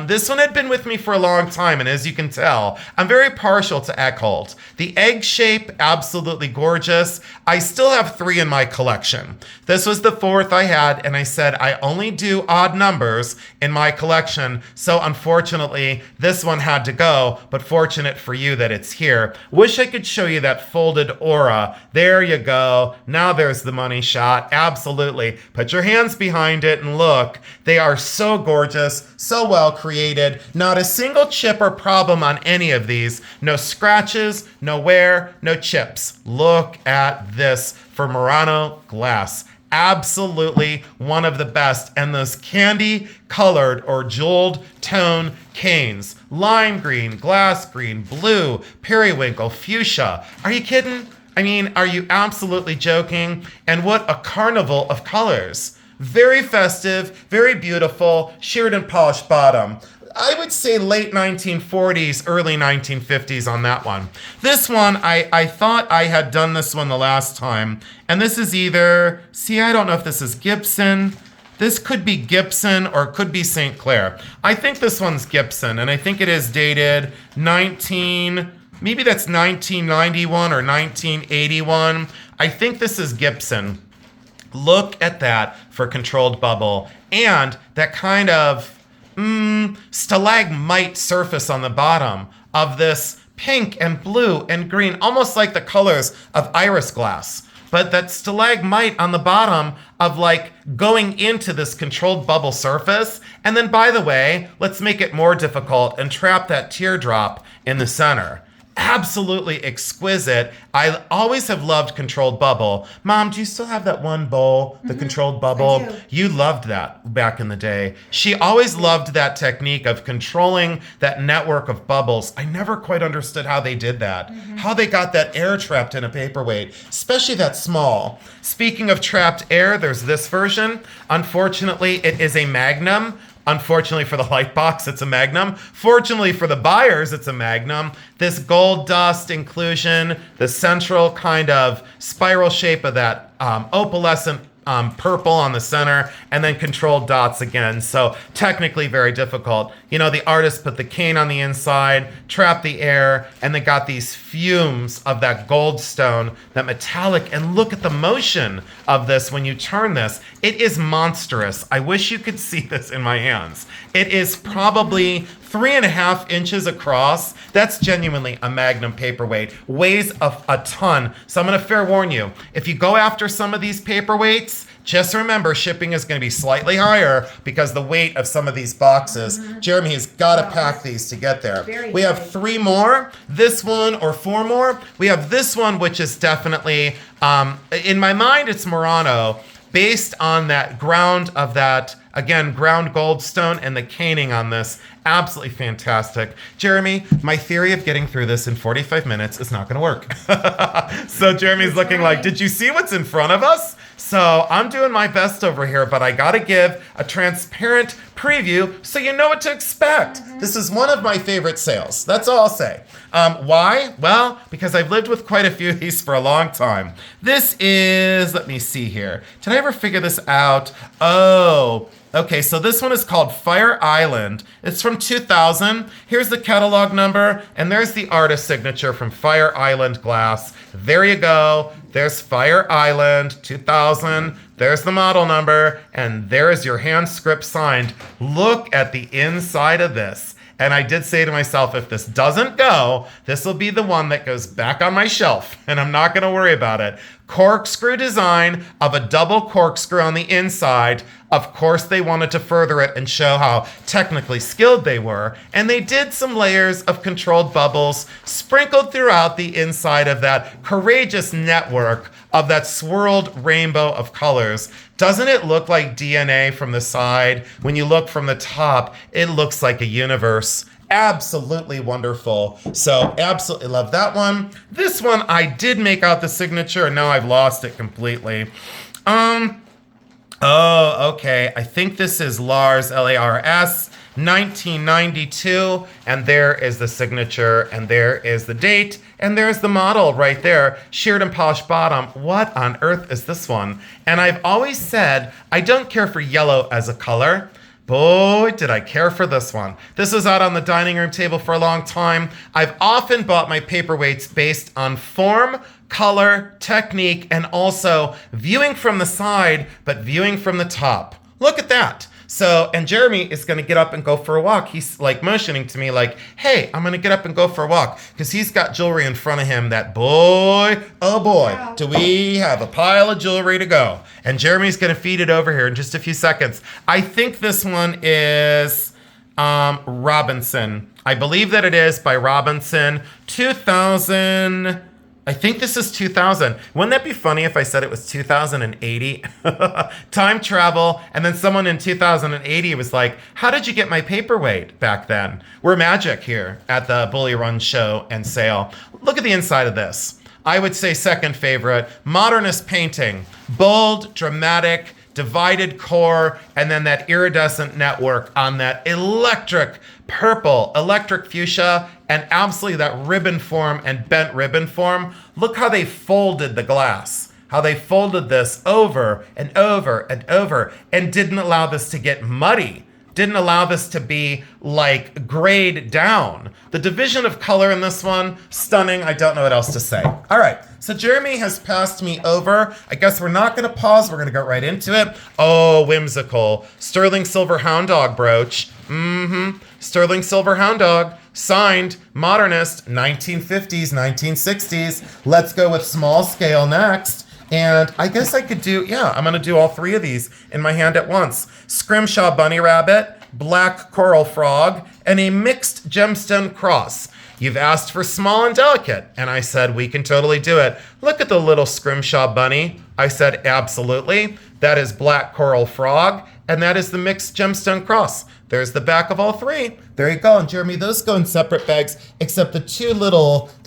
This one had been with me for a long time, and as you can tell, I'm very partial to Eckholt. The egg shape, absolutely gorgeous. I still have 3 in my collection. This was the 4th I had, and I said I only do odd numbers in my collection, so unfortunately, this one had to go, but fortunate for you that it's here. Wish I could show you that folded aura. There you go. Now there's the money shot. Absolutely. Put your hands behind it and look. They are so gorgeous, so well created. Not a single chip or problem on any of these. No scratches, no wear, no chips. Look at this for Murano glass. Absolutely one of the best. And those candy colored or jeweled tone canes. Lime green, glass green, blue, periwinkle, fuchsia. Are you kidding? I mean, are you absolutely joking? And what a carnival of colors. Very festive, very beautiful, sheared and polished bottom. I would say late 1940s, early 1950s on that one. This one, I thought I had done this one the last time. And this is either, I don't know if this is Gibson. This could be Gibson or it could be St. Clair. I think this one's Gibson, and I think it is dated maybe that's 1991 or 1981. I think this is Gibson. Look at that for controlled bubble and that kind of stalagmite surface on the bottom of this pink and blue and green, almost like the colors of iris glass. But that stalagmite on the bottom of like going into this controlled bubble surface. And then, by the way, let's make it more difficult and trap that teardrop in the center. absolutely exquisite. I always have loved controlled bubble. Mom, do you still have that one bowl, the controlled bubble? I do. You loved that back in the day. She always loved that technique of controlling that network of bubbles. I never quite understood how they did that, how they got that air trapped in a paperweight, especially that small. Speaking of trapped air, there's this version. Unfortunately, it is a magnum. Unfortunately for the Lightbox, it's a magnum. Fortunately for the buyers, it's a magnum. This gold dust inclusion, the central kind of spiral shape of that opalescent purple on the center, and then controlled dots again. So technically very difficult. You know, the artist put the cane on the inside, trapped the air, and they got these fumes of that gold stone, that metallic. And look at the motion of this when you turn this. It is monstrous. I wish you could see this in my hands. It is probably 3.5 inches across. That's genuinely a magnum paperweight. Weighs a ton. So I'm going to fair warn you, if you go after some of these paperweights, just remember shipping is going to be slightly higher because the weight of some of these boxes. Jeremy has got to pack these to get there. We have 3 more, this one, or 4 more. We have this one, which is definitely, in my mind, it's Murano, based on that ground of that, again, ground goldstone and the caning on this. Absolutely fantastic. Jeremy, my theory of getting through this in 45 minutes is not going to work. So Jeremy's looking like, did you see what's in front of us? So I'm doing my best over here, but I got to give a transparent preview so you know what to expect. This is one of my favorite sales. That's all I'll say. Why? Well, because I've lived with quite a few of these for a long time. This is, let me see here. Did I ever figure this out? Oh, okay, so this one is called Fire Island. It's from 2000. Here's the catalog number, and there's the artist signature from Fire Island Glass. There you go. There's Fire Island 2000. There's the model number, and there's your hand script signed. Look at the inside of this. And I did say to myself, if this doesn't go, this will be the one that goes back on my shelf, and I'm not going to worry about it. Corkscrew design of a double corkscrew on the inside. Of course, they wanted to further it and show how technically skilled they were. And they did some layers of controlled bubbles sprinkled throughout the inside of that courageous network of that swirled rainbow of colors. Doesn't it look like DNA from the side? When you look from the top, it looks like a universe. Absolutely wonderful. So absolutely love that one. This one, I did make out the signature, and now I've lost it completely. Oh, okay. I think this is Lars, L-A-R-S, 1992, and there is the signature, and there is the date, and there's the model right there, sheared and polished bottom. What on earth is this one? And I've always said, I don't care for yellow as a color. Boy, did I care for this one. This was out on the dining room table for a long time. I've often bought my paperweights based on form, color, technique, and also viewing from the side, but viewing from the top. Look at that. So, and Jeremy is going to get up and go for a walk. He's like motioning to me like, hey, I'm going to get up and go for a walk, because he's got jewelry in front of him that, boy, oh boy, wow, do we have a pile of jewelry to go. And Jeremy's going to feed it over here in just a few seconds. I think this one is Robinson. I believe that it is by Robinson, 2000. I think this is 2000. Wouldn't that be funny if I said it was 2080? Time travel, and then someone in 2080 was like, how did you get my paperweight back then? We're magic here at the Bully Run show and sale. Look at the inside of this. I would say second favorite, Modernist painting. Bold, dramatic, divided core, and then that iridescent network on that electric purple, electric fuchsia, and absolutely that ribbon form and bent ribbon form. Look how they folded the glass, how they folded this over and over and over, and didn't allow this to get muddy, didn't allow this to be like grayed down. The division of color in this one, stunning. I don't know what else to say. All right, so Jeremy has passed me over. I guess we're not gonna pause, we're gonna go right into it. Oh, whimsical. Sterling silver hound dog brooch. Sterling silver hound dog, signed, Modernist, 1950s, 1960s. Let's go with small scale next. And I guess I could do, yeah, I'm gonna do all 3 of these in my hand at once. Scrimshaw bunny rabbit, black coral frog, and a mixed gemstone cross. You've asked for small and delicate, and I said, we can totally do it. Look at the little scrimshaw bunny. I said, absolutely. That is black coral frog, and that is the mixed gemstone cross. There's the back of all three. There you go. And Jeremy, those go in separate bags, except the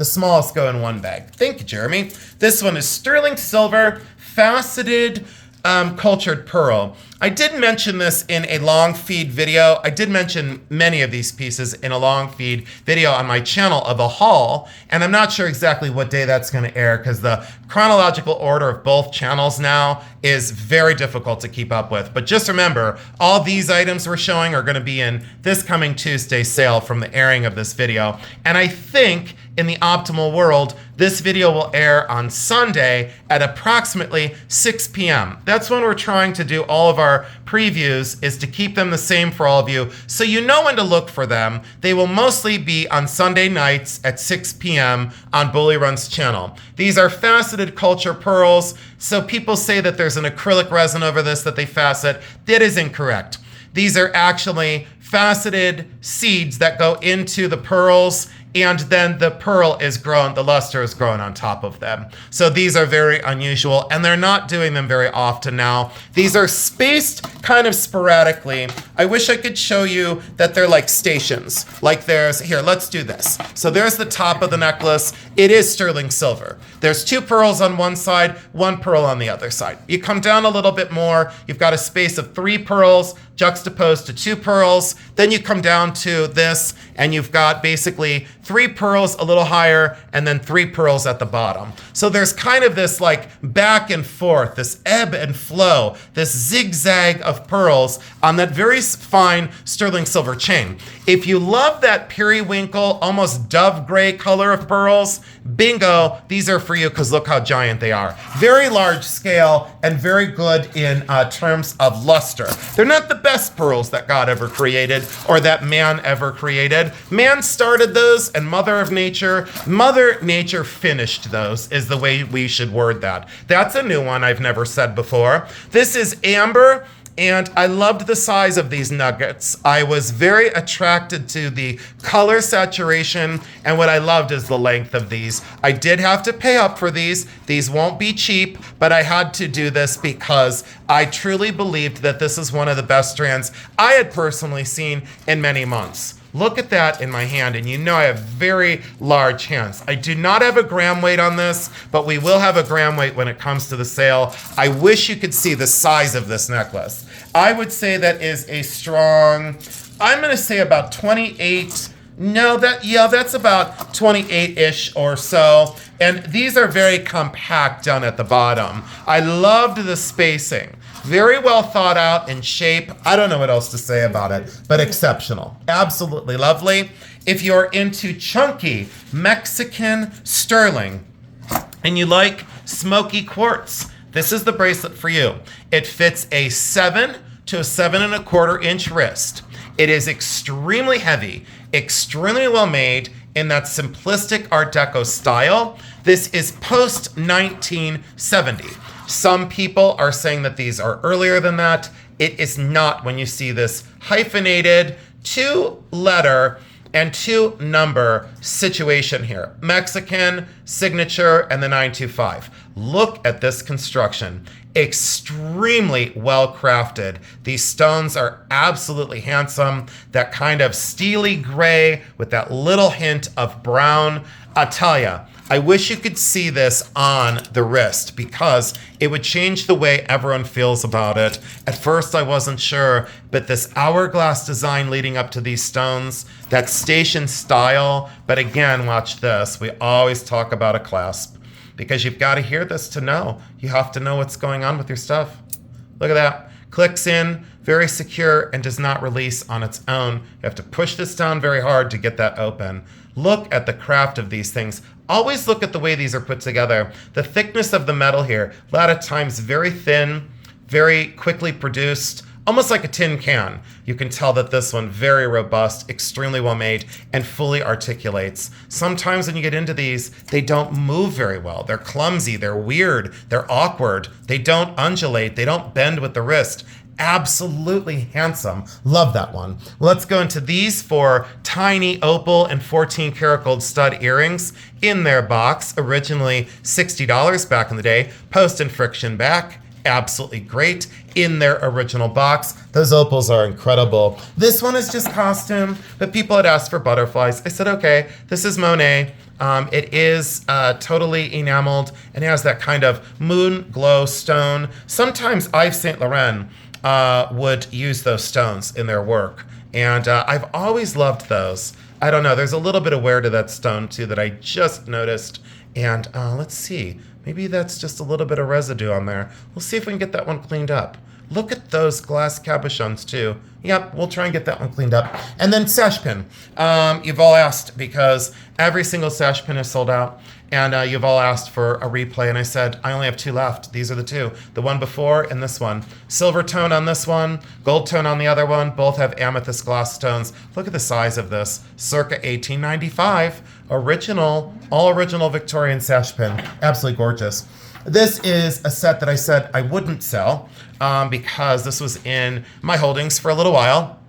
smallest go in one bag. Thank you, Jeremy. This one is sterling silver, faceted, cultured pearl. I did mention this in a long feed video. I did mention many of these pieces in a long feed video on my channel of a haul, and I'm not sure exactly what day that's going to air because the chronological order of both channels now is very difficult to keep up with. But just remember, all these items we're showing are going to be in this coming Tuesday sale from the airing of this video. And I think in the optimal world, this video will air on Sunday at approximately 6 p.m. That's when we're trying to do all of our previews, is to keep them the same for all of you, so you know when to look for them. They will mostly be on Sunday nights at 6 p.m. on Bully Run's channel. These are faceted culture pearls, so people say that there's an acrylic resin over this that they facet. That is incorrect. These are actually faceted seeds that go into the pearls, and then the pearl is grown, the luster is grown on top of them. So these are very unusual, and they're not doing them very often now. These are spaced kind of sporadically. I wish I could show you that they're like stations. Like here, let's do this. So there's the top of the necklace. It is sterling silver. There's 2 pearls on one side, 1 pearl on the other side. You come down a little bit more, you've got a space of 3 pearls juxtaposed to 2 pearls. Then you come down to this, and you've got basically 3 pearls a little higher, and then 3 pearls at the bottom. So there's kind of this like back and forth, this ebb and flow, this zigzag of pearls on that very fine sterling silver chain. If you love that periwinkle, almost dove gray color of pearls, bingo, these are for you, because look how giant they are. Very large scale and very good in terms of luster. They're not the best pearls that God ever created or that man ever created. Man started those, and Mother Nature finished those, is the way we should word that. That's a new one I've never said before. This is amber. And I loved the size of these nuggets. I was very attracted to the color saturation, and what I loved is the length of these. I did have to pay up for these. These won't be cheap, but I had to do this because I truly believed that this is one of the best strands I had personally seen in many months. Look at that in my hand, and you know I have very large hands. I do not have a gram weight on this, but we will have a gram weight when it comes to the sale. I wish you could see the size of this necklace. I would say that is a strong, I'm gonna say about 28, that's about 28-ish or so. And these are very compact down at the bottom. I loved the spacing. Very well thought out in shape. I don't know what else to say about it, but exceptional. Absolutely lovely. If you're into chunky Mexican sterling and you like smoky quartz, this is the bracelet for you. It fits a 7 to a 7¼ inch wrist. It is extremely heavy, extremely well made in that simplistic Art Deco style. This is post 1970. Some people are saying that these are earlier than that. It is not when you see this hyphenated 2-letter and 2-number situation here. Mexican, signature, and the 925. Look at this construction. Extremely well crafted. These stones are absolutely handsome. That kind of steely gray with that little hint of brown. I'll tell ya, I wish you could see this on the wrist because it would change the way everyone feels about it. At first I wasn't sure, but this hourglass design leading up to these stones, that station style, but again, watch this. We always talk about a clasp because you've got to hear this to know. You have to know what's going on with your stuff. Look at that. Clicks in, very secure, and does not release on its own. You have to push this down very hard to get that open. Look at the craft of these things. Always look at the way these are put together. The thickness of the metal here, a lot of times very thin, very quickly produced, almost like a tin can. You can tell that this one, very robust, extremely well made, and fully articulates. Sometimes when you get into these, they don't move very well. They're clumsy, they're weird, they're awkward, they don't undulate, they don't bend with the wrist. Absolutely handsome. Love that one. Let's go into these for tiny opal and 14 karat gold stud earrings in their box. Originally $60 back in the day. Post and friction back. Absolutely great in their original box. Those opals are incredible. This one is just costume, but people had asked for butterflies. I said, okay, this is Monet. It is totally enameled and has that kind of moon glow stone. Sometimes Yves Saint Laurent would use those stones in their work. And I've always loved those. I don't know, there's a little bit of wear to that stone too that I just noticed. And let's see, maybe that's just a little bit of residue on there. We'll see if we can get that one cleaned up. Look at those glass cabochons too. Yep, we'll try and get that one cleaned up. And then sash pin. You've all asked because every single sash pin is sold out. And you've all asked for a replay. And I said, I only have 2 left. These are the 2. The one before and this one. Silver tone on this one, gold tone on the other one. Both have amethyst glass stones. Look at the size of this. Circa 1895. Original, all original Victorian sash pin. Absolutely gorgeous. This is a set that I said I wouldn't sell because this was in my holdings for a little while.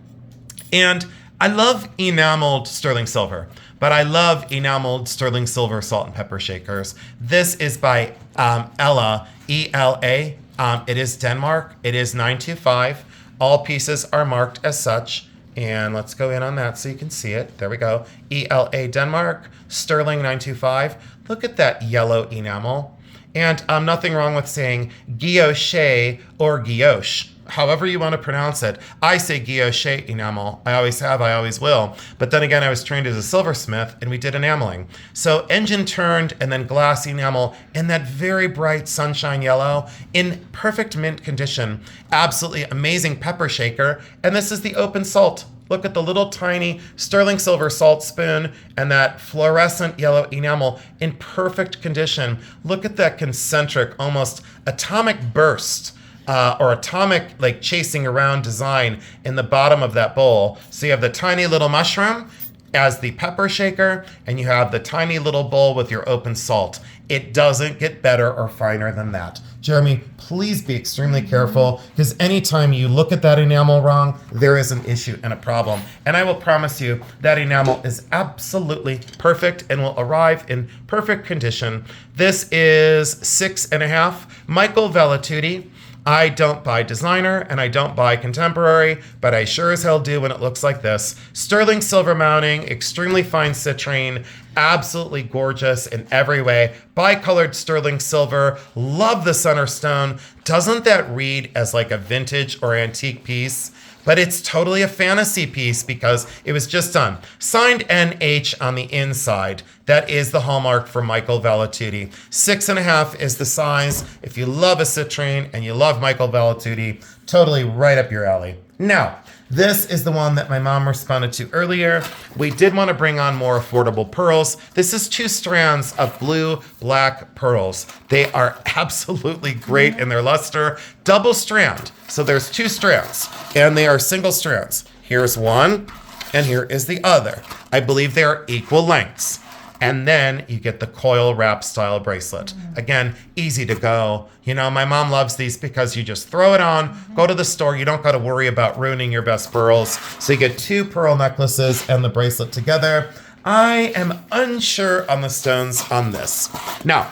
And I love enameled sterling silver, but I love enameled sterling silver salt and pepper shakers. This is by Ella, E-L-A. It is Denmark. It is 925. All pieces are marked as such. And let's go in on that so you can see it. There we go. E-L-A Denmark, sterling 925. Look at that yellow enamel. And nothing wrong with saying guilloche or guilloche, however you want to pronounce it. I say guilloche enamel. I always have, I always will. But then again, I was trained as a silversmith and we did enameling. So engine turned and then glass enamel in that very bright sunshine yellow in perfect mint condition. Absolutely amazing pepper shaker. And this is the open salt. Look at the little tiny sterling silver salt spoon and that fluorescent yellow enamel in perfect condition. Look at that concentric, almost atomic burst or atomic like chasing around design in the bottom of that bowl. So you have the tiny little mushroom as the pepper shaker and you have the tiny little bowl with your open salt. It doesn't get better or finer than that. Jeremy, please be extremely careful because anytime you look at that enamel wrong, there is an issue and a problem. And I will promise you that enamel is absolutely perfect and will arrive in perfect condition. This is 6.5 Michael Velatuti. I don't buy designer and I don't buy contemporary, but I sure as hell do when it looks like this. Sterling silver mounting, extremely fine citrine, absolutely gorgeous in every way. Bicolored sterling silver, love the center stone. Doesn't that read as like a vintage or antique piece? But it's totally a fantasy piece because it was just done. Signed NH on the inside. That is the hallmark for Michael Velatuti. 6.5 is the size. If you love a citrine and you love Michael Velatuti, totally right up your alley. Now, this is the one that my mom responded to earlier. We did want to bring on more affordable pearls. This is 2 strands of blue, black pearls. They are absolutely great in their luster. Double strand. So there's 2 strands and they are single strands. Here's one and here is the other. I believe they are equal lengths. And then you get the coil wrap style bracelet. Again, easy to go. You know, my mom loves these because you just throw it on, go to the store. You don't got to worry about ruining your best pearls. So you get 2 pearl necklaces and the bracelet together. I am unsure on the stones on this. Now,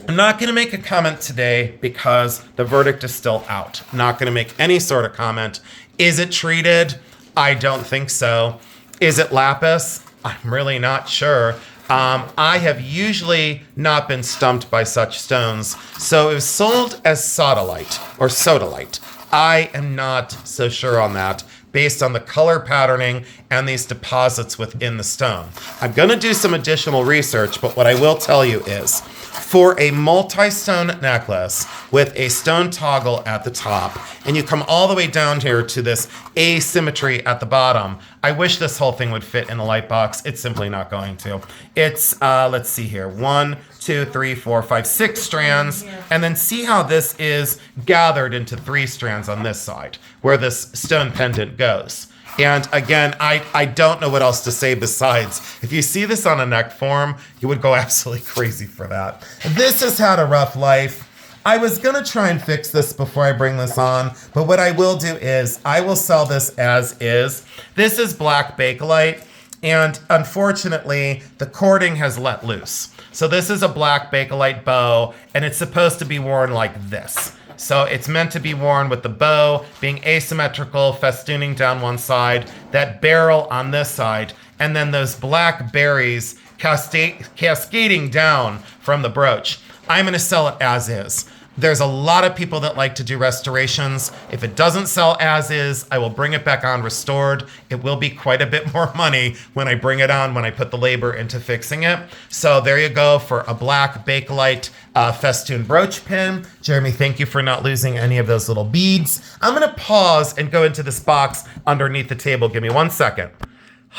I'm not going to make a comment today because the verdict is still out. I'm not going to make any sort of comment. Is it treated? I don't think so. Is it lapis? I'm really not sure. I have usually not been stumped by such stones. So it was sold as sodalite or sodalite. I am not so sure on that based on the color patterning and these deposits within the stone. I'm going to do some additional research, but what I will tell you is for a multi-stone necklace with a stone toggle at the top, and you come all the way down here to this asymmetry at the bottom, I wish this whole thing would fit in a light box. It's simply not going to. It's, let's see here, 1, 2, 3, 4, 5, 6 strands, and then see how this is gathered into 3 strands on this side, where this stone pendant goes. And again, I don't know what else to say besides, if you see this on a neck form, you would go absolutely crazy for that. This has had a rough life. I was going to try and fix this before I bring this on, but what I will do is I will sell this as is. This is black Bakelite, and unfortunately, the cording has let loose. So this is a black Bakelite bow, and it's supposed to be worn like this. So it's meant to be worn with the bow being asymmetrical, festooning down one side, that barrel on this side, and then those black berries cascading down from the brooch. I'm going to sell it as is. There's a lot of people that like to do restorations. If it doesn't sell as is, I will bring it back on restored. It will be quite a bit more money when I bring it on, when I put the labor into fixing it. So there you go for a black Bakelite festoon brooch pin. Jeremy, thank you for not losing any of those little beads. I'm going to pause and go into this box underneath the table. Give me 1 second.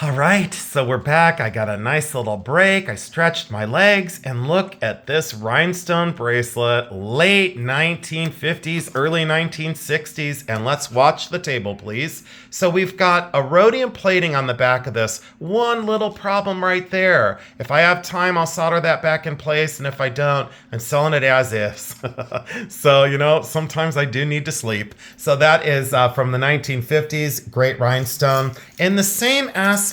All right, so we're back. I got a nice little break. I stretched my legs, and look at this rhinestone bracelet, late 1950s, early 1960s, and let's watch the table, please. So we've got a rhodium plating on the back of this. One little problem right there. If I have time, I'll solder that back in place, and if I don't, I'm selling it as is. So, you know, sometimes I do need to sleep. So that is from the 1950s, great rhinestone. In the same aspect,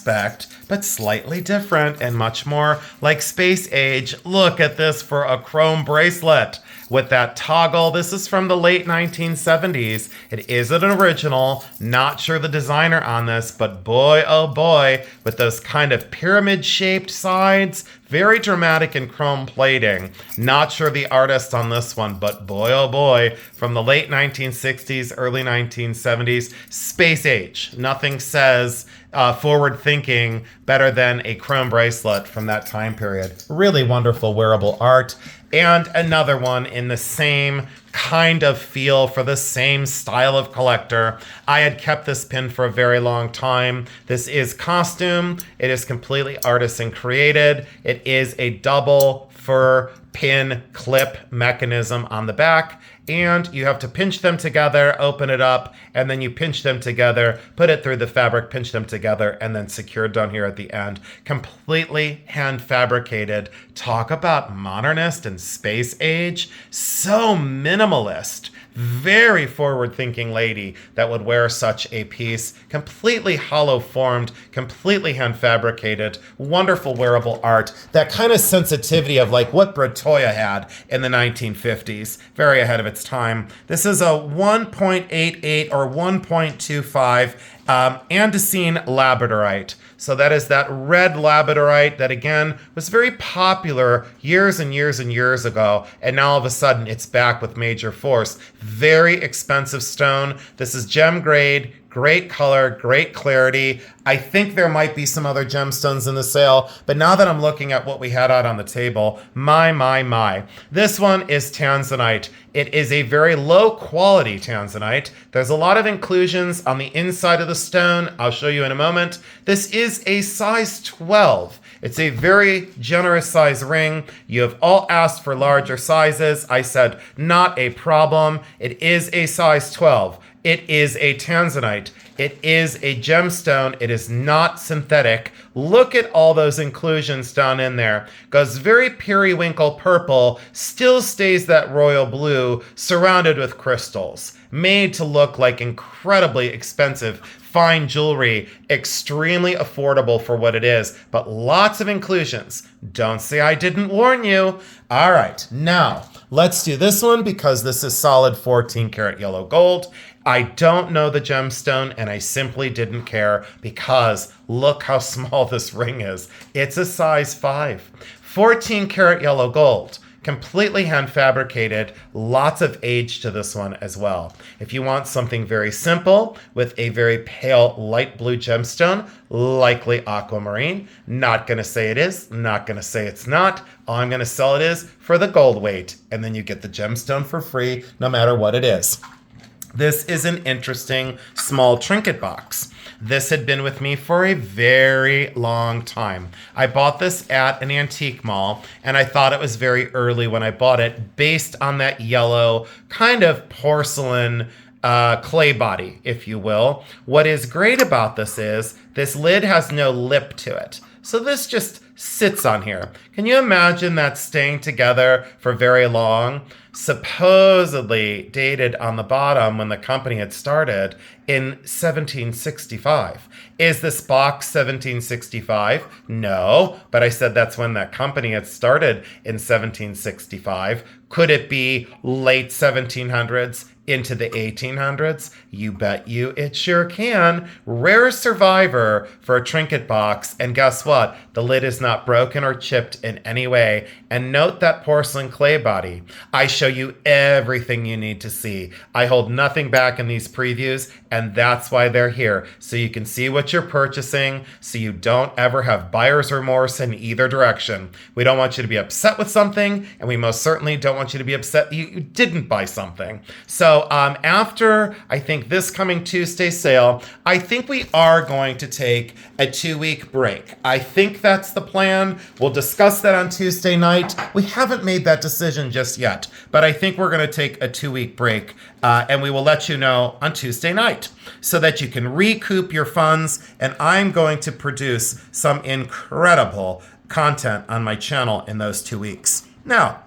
but slightly different and much more like space age. Look at this for a chrome bracelet with that toggle. This is from the late 1970s. It is an original. Not sure the designer on this, but boy, oh boy, with those kind of pyramid-shaped sides, very dramatic in chrome plating. Not sure the artist on this one, but boy, oh boy, from the late 1960s, early 1970s, space age. Nothing says forward thinking better than a chrome bracelet from that time period. Really wonderful wearable art. And another one in the same kind of feel for the same style of collector. I had kept this pin for a very long time. This is costume. It is completely artisan created. It is a double fur pin clip mechanism on the back, and you have to pinch them together, open it up, and then you pinch them together, put it through the fabric, pinch them together, and then secured down here at the end. Completely hand fabricated. Talk about modernist and space age. So minimalist. Very forward-thinking lady that would wear such a piece. Completely hollow formed, completely hand fabricated, wonderful wearable art. That kind of sensitivity of like what Bertoya had in the 1950s. Very ahead of its time. This is a 1.88 or 1.25 andesine labradorite. So that is that red labradorite that, again, was very popular years and years and years ago, and now all of a sudden it's back with major force. Very expensive stone. This is gem grade, great color, great clarity. I think there might be some other gemstones in the sale, but now that I'm looking at what we had out on the table, my. This one is tanzanite. It is a very low quality tanzanite. There's a lot of inclusions on the inside of the stone. I'll show you in a moment. This is a size 12. It's a very generous size ring. You have all asked for larger sizes. I said, not a problem. It is a size 12. It is a tanzanite. It is a gemstone. It is not synthetic. Look at all those inclusions down in there. Goes very periwinkle purple, still stays that royal blue, surrounded with crystals. Made to look like incredibly expensive, fine jewelry, extremely affordable for what it is, but lots of inclusions. Don't say I didn't warn you. All right, now let's do this one because this is solid 14 karat yellow gold. I don't know the gemstone, and I simply didn't care because look how small this ring is. It's a size 5. 14 karat yellow gold. Completely hand fabricated, lots of age to this one as well. If you want something very simple with a very pale light blue gemstone, likely aquamarine, not gonna say it is, not gonna say it's not. All I'm gonna sell it is for the gold weight, and then you get the gemstone for free no matter what it is. This is an interesting small trinket box. This had been with me for a very long time. I bought this at an antique mall, and I thought it was very early when I bought it, based on that yellow kind of porcelain clay body, if you will. What is great about this is this lid has no lip to it. So this just sits on here. Can you imagine that staying together for very long? Supposedly dated on the bottom when the company had started in 1765. Is this box 1765? No, but I said that's when that company had started in 1765. Could it be late 1700s into the 1800s? You bet you it sure can. Rare survivor for a trinket box, and guess what? The lid is not broken or chipped in any way. And note that porcelain clay body. I show you everything you need to see. I hold nothing back in these previews, and that's why they're here. So you can see what you're purchasing, so you don't ever have buyer's remorse in either direction. We don't want you to be upset with something, and we most certainly don't want you to be upset you didn't buy something. So after, I think, this coming Tuesday sale, I think we are going to take a 2-week break. I think that's the plan. We'll discuss that on Tuesday night. We haven't made that decision just yet, but I think we're going to take a 2-week break, and we will let you know on Tuesday night so that you can recoup your funds, and I'm going to produce some incredible content on my channel in those 2 weeks. Now,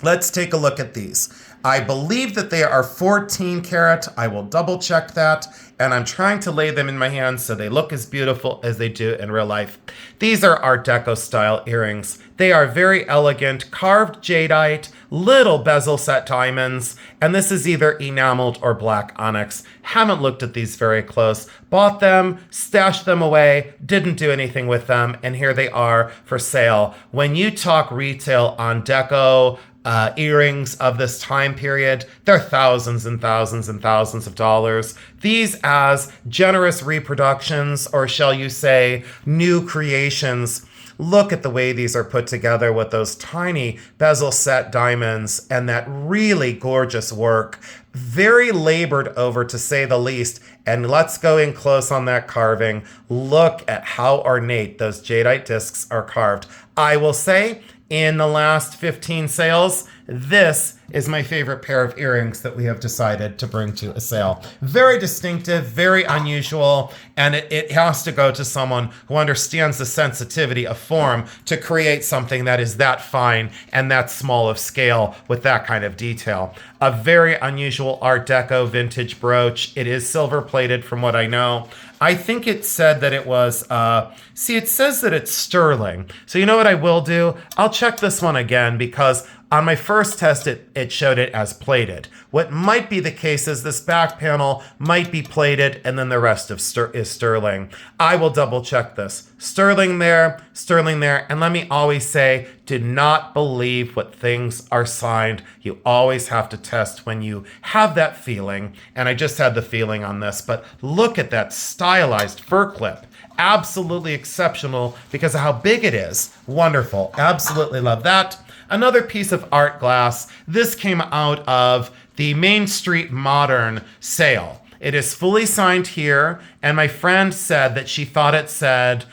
let's take a look at these. I believe that they are 14 karat. I will double check that. And I'm trying to lay them in my hands so they look as beautiful as they do in real life. These are Art Deco style earrings. They are very elegant, carved jadeite, little bezel set diamonds, and this is either enameled or black onyx. Haven't looked at these very close. Bought them, stashed them away, didn't do anything with them, and here they are for sale. When you talk retail on Deco, earrings of this time period, they're thousands and thousands and thousands of dollars. These as generous reproductions, or shall you say, new creations. Look at the way these are put together with those tiny bezel set diamonds and that really gorgeous work. Very labored over, to say the least. And let's go in close on that carving. Look at how ornate those jadeite discs are carved. I will say, in the last 15 sales, this is my favorite pair of earrings that we have decided to bring to a sale. Very distinctive, very unusual, and it has to go to someone who understands the sensitivity of form to create something that is that fine and that small of scale with that kind of detail. A very unusual Art Deco vintage brooch. It is silver plated from what I know. I think it said that it was, it says that it's sterling. So you know what I will do? I'll check this one again, because on my first test, it showed it as plated. What might be the case is this back panel might be plated and then the rest is sterling. I will double check this. Sterling there, and let me always say, do not believe what things are signed. You always have to test when you have that feeling, and I just had the feeling on this, but look at that stylized fur clip. Absolutely exceptional because of how big it is. Wonderful. Absolutely love that. Another piece of art glass. This came out of the Main Street Modern sale. It is fully signed here, and my friend said that she thought it said,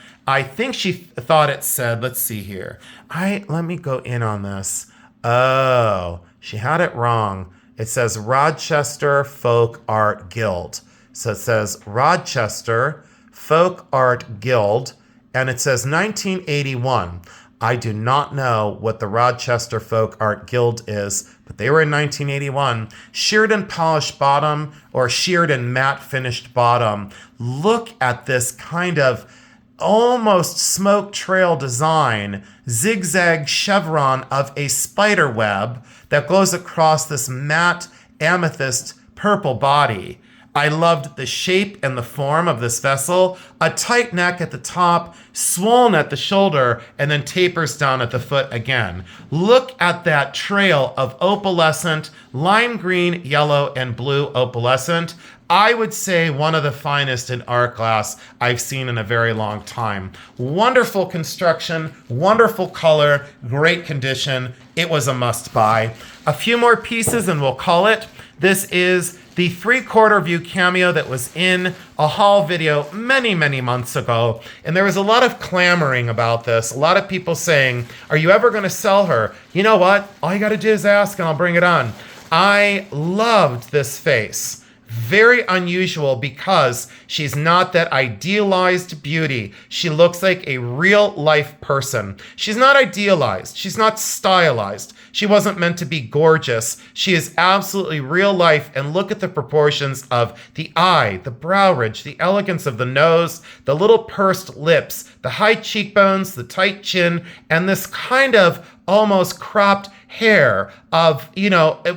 let's see here. Let me go in on this. Oh, she had it wrong. It says Rochester Folk Art Guild. So it says Rochester Folk Art Guild, and it says 1981. I do not know what the Rochester Folk Art Guild is, but they were in 1981. Sheared and polished bottom, or sheared and matte finished bottom. Look at this kind of almost smoke trail design, zigzag chevron of a spider web that goes across this matte amethyst purple body. I loved the shape and the form of this vessel. A tight neck at the top, swollen at the shoulder, and then tapers down at the foot again. Look at that trail of opalescent, lime green, yellow, and blue opalescent. I would say one of the finest in art glass I've seen in a very long time. Wonderful construction, wonderful color, great condition. It was a must buy. A few more pieces and we'll call it. This is the 3/4 view cameo that was in a haul video many, many months ago. And there was a lot of clamoring about this. A lot of people saying, are you ever going to sell her? You know what? All you got to do is ask and I'll bring it on. I loved this face. very unusual because she's not that idealized beauty. She looks like a real life person. She's not idealized. She's not stylized. She wasn't meant to be gorgeous. She is absolutely real life. And look at the proportions of the eye, the brow ridge, the elegance of the nose, the little pursed lips, the high cheekbones, the tight chin, and this kind of almost cropped hair of,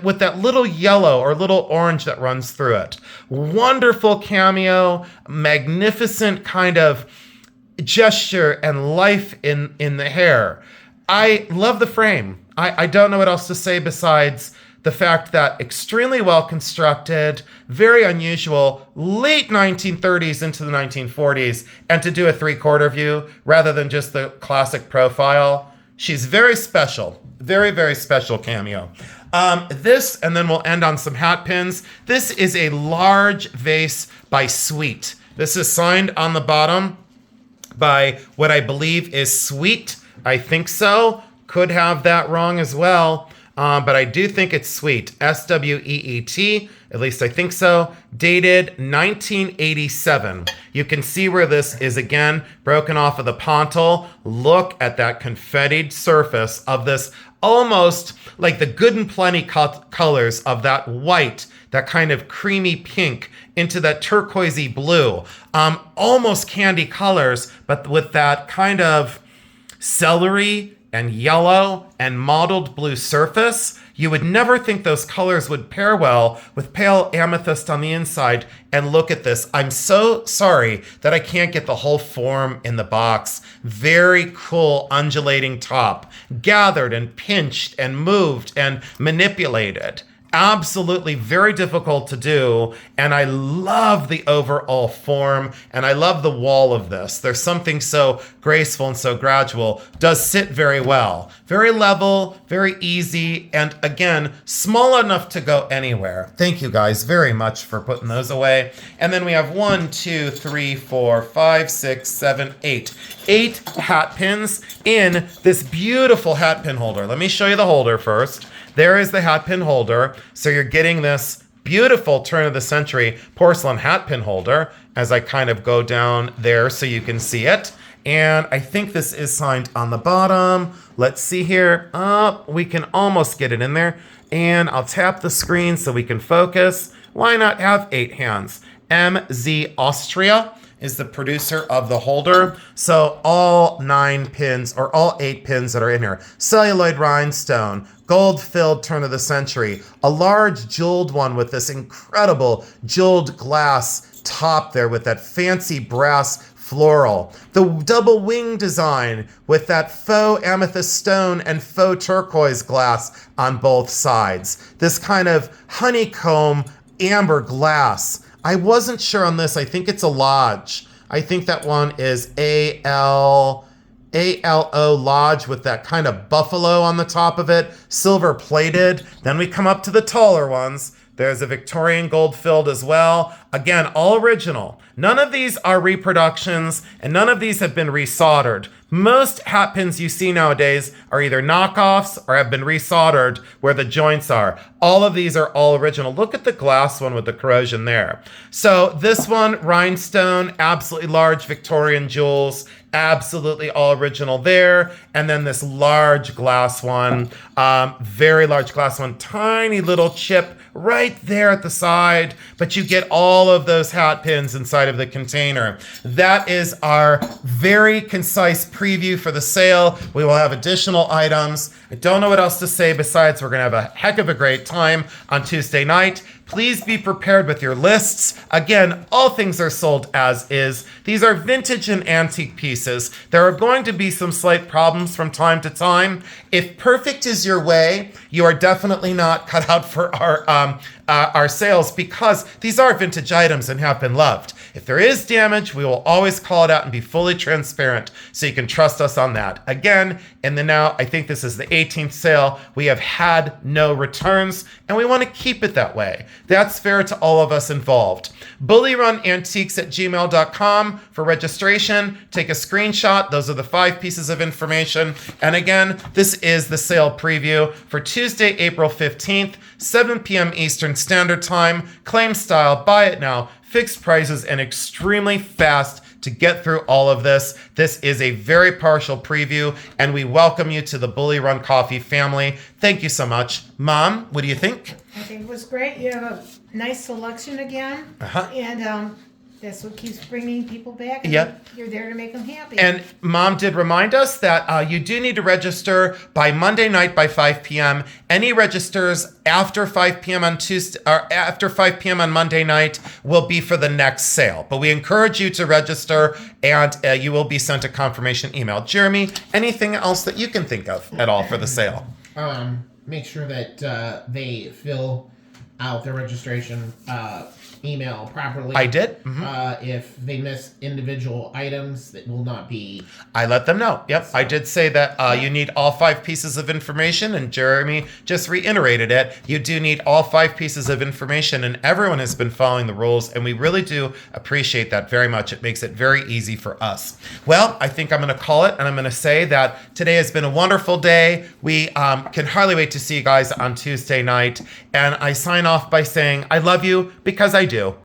with that little yellow or little orange that runs through it. Wonderful cameo, magnificent kind of gesture and life in the hair. I love the frame. I don't know what else to say besides the fact that extremely well constructed, very unusual, late 1930s into the 1940s, and to do a 3/4 view rather than just the classic profile. She's very special. Very, very special cameo. This, and then we'll end on some hat pins. This is a large vase by Sweet. This is signed on the bottom by what I believe is Sweet. I think so. Could have that wrong as well. But I do think it's Sweet. SWEET. At least I think so. Dated 1987. You can see where this is again broken off of the pontil. Look at that confettied surface of this, almost like the Good and Plenty colors of that white, that kind of creamy pink into that turquoisey blue. Almost candy colors, but with that kind of celery and yellow and mottled blue surface. You would never think those colors would pair well with pale amethyst on the inside. And look at this. I'm so sorry that I can't get the whole form in the box. Very cool undulating top, gathered and pinched and moved and manipulated. Absolutely very difficult to do, and I love the overall form, and I love the wall of this. There's something so graceful and so gradual. Does sit very well. Very level, very easy, and again, small enough to go anywhere. Thank you guys very much for putting those away. And then we have 1, 2, 3, 4, 5, 6, 7, 8. 8 hat pins in this beautiful hat pin holder. Let me show you the holder first. There is the hat pin holder. So you're getting this beautiful turn of the century porcelain hat pin holder as I kind of go down there so you can see it. And I think this is signed on the bottom. Let's see here. We can almost get it in there. And I'll tap the screen so we can focus. Why not have 8 hands? MZ Austria is the producer of the holder. So all 9 pins, or all 8 pins that are in here. Celluloid rhinestone, gold-filled turn of the century, a large jeweled one with this incredible jeweled glass top there with that fancy brass floral. The double wing design with that faux amethyst stone and faux turquoise glass on both sides. This kind of honeycomb amber glass. I wasn't sure on this. I think it's a Lodge. I think that one is ALO Lodge with that kind of buffalo on the top of it, silver plated. Then we come up to the taller ones. There's a Victorian gold filled as well. Again, all original. None of these are reproductions, and none of these have been resoldered. Most hat pins you see nowadays are either knockoffs or have been resoldered where the joints are. All of these are all original. Look at the glass one with the corrosion there. So this one, rhinestone, absolutely large Victorian jewels, absolutely all original there. And then this large glass one, very large glass one, tiny little chip right there at the side, but you get all of those hat pins inside of the container. That is our very concise preview for the sale. We will have additional items. I don't know what else to say besides we're going to have a heck of a great time on Tuesday night. Please be prepared with your lists. Again, all things are sold as is. These are vintage and antique pieces. There are going to be some slight problems from time to time. If perfect is your way, you are definitely not cut out for our sales because these are vintage items and have been loved. If there is damage, we will always call it out and be fully transparent, so you can trust us on that. Again, in the now, I think this is the 18th sale, we have had no returns, and we want to keep it that way. That's fair to all of us involved. BullyRunAntiques@gmail.com for registration. Take a screenshot. Those are the 5 pieces of information. And again, this is the sale preview for Tuesday, April 15th, 7 p.m. Eastern Standard Time. Claim style, buy it now, fixed prices, and extremely fast to get through all of this. This is a very partial preview, and we welcome you to the Bully Run Coffee family. Thank you so much. Mom, what do you think? I think it was great. You have a nice selection again. And that's what keeps bringing people back. And Yep. You're there to make them happy. And Mom did remind us that you do need to register by Monday night by 5 p.m. Any registers after 5 p.m. on Tuesday or after 5 p.m. on Monday night will be for the next sale. But we encourage you to register, and you will be sent a confirmation email. Jeremy, anything else that you can think of at all for the sale? Make sure that they fill out their registration email properly. I did. If they miss individual items, that will not be. I let them know. Yep. I did say that you need all 5 pieces of information, and Jeremy just reiterated it. You do need all 5 pieces of information, and everyone has been following the rules, and we really do appreciate that very much. It makes it very easy for us. Well, I think I'm going to call it, and I'm going to say that today has been a wonderful day. We can hardly wait to see you guys on Tuesday night, and I sign off by saying I love you because I do.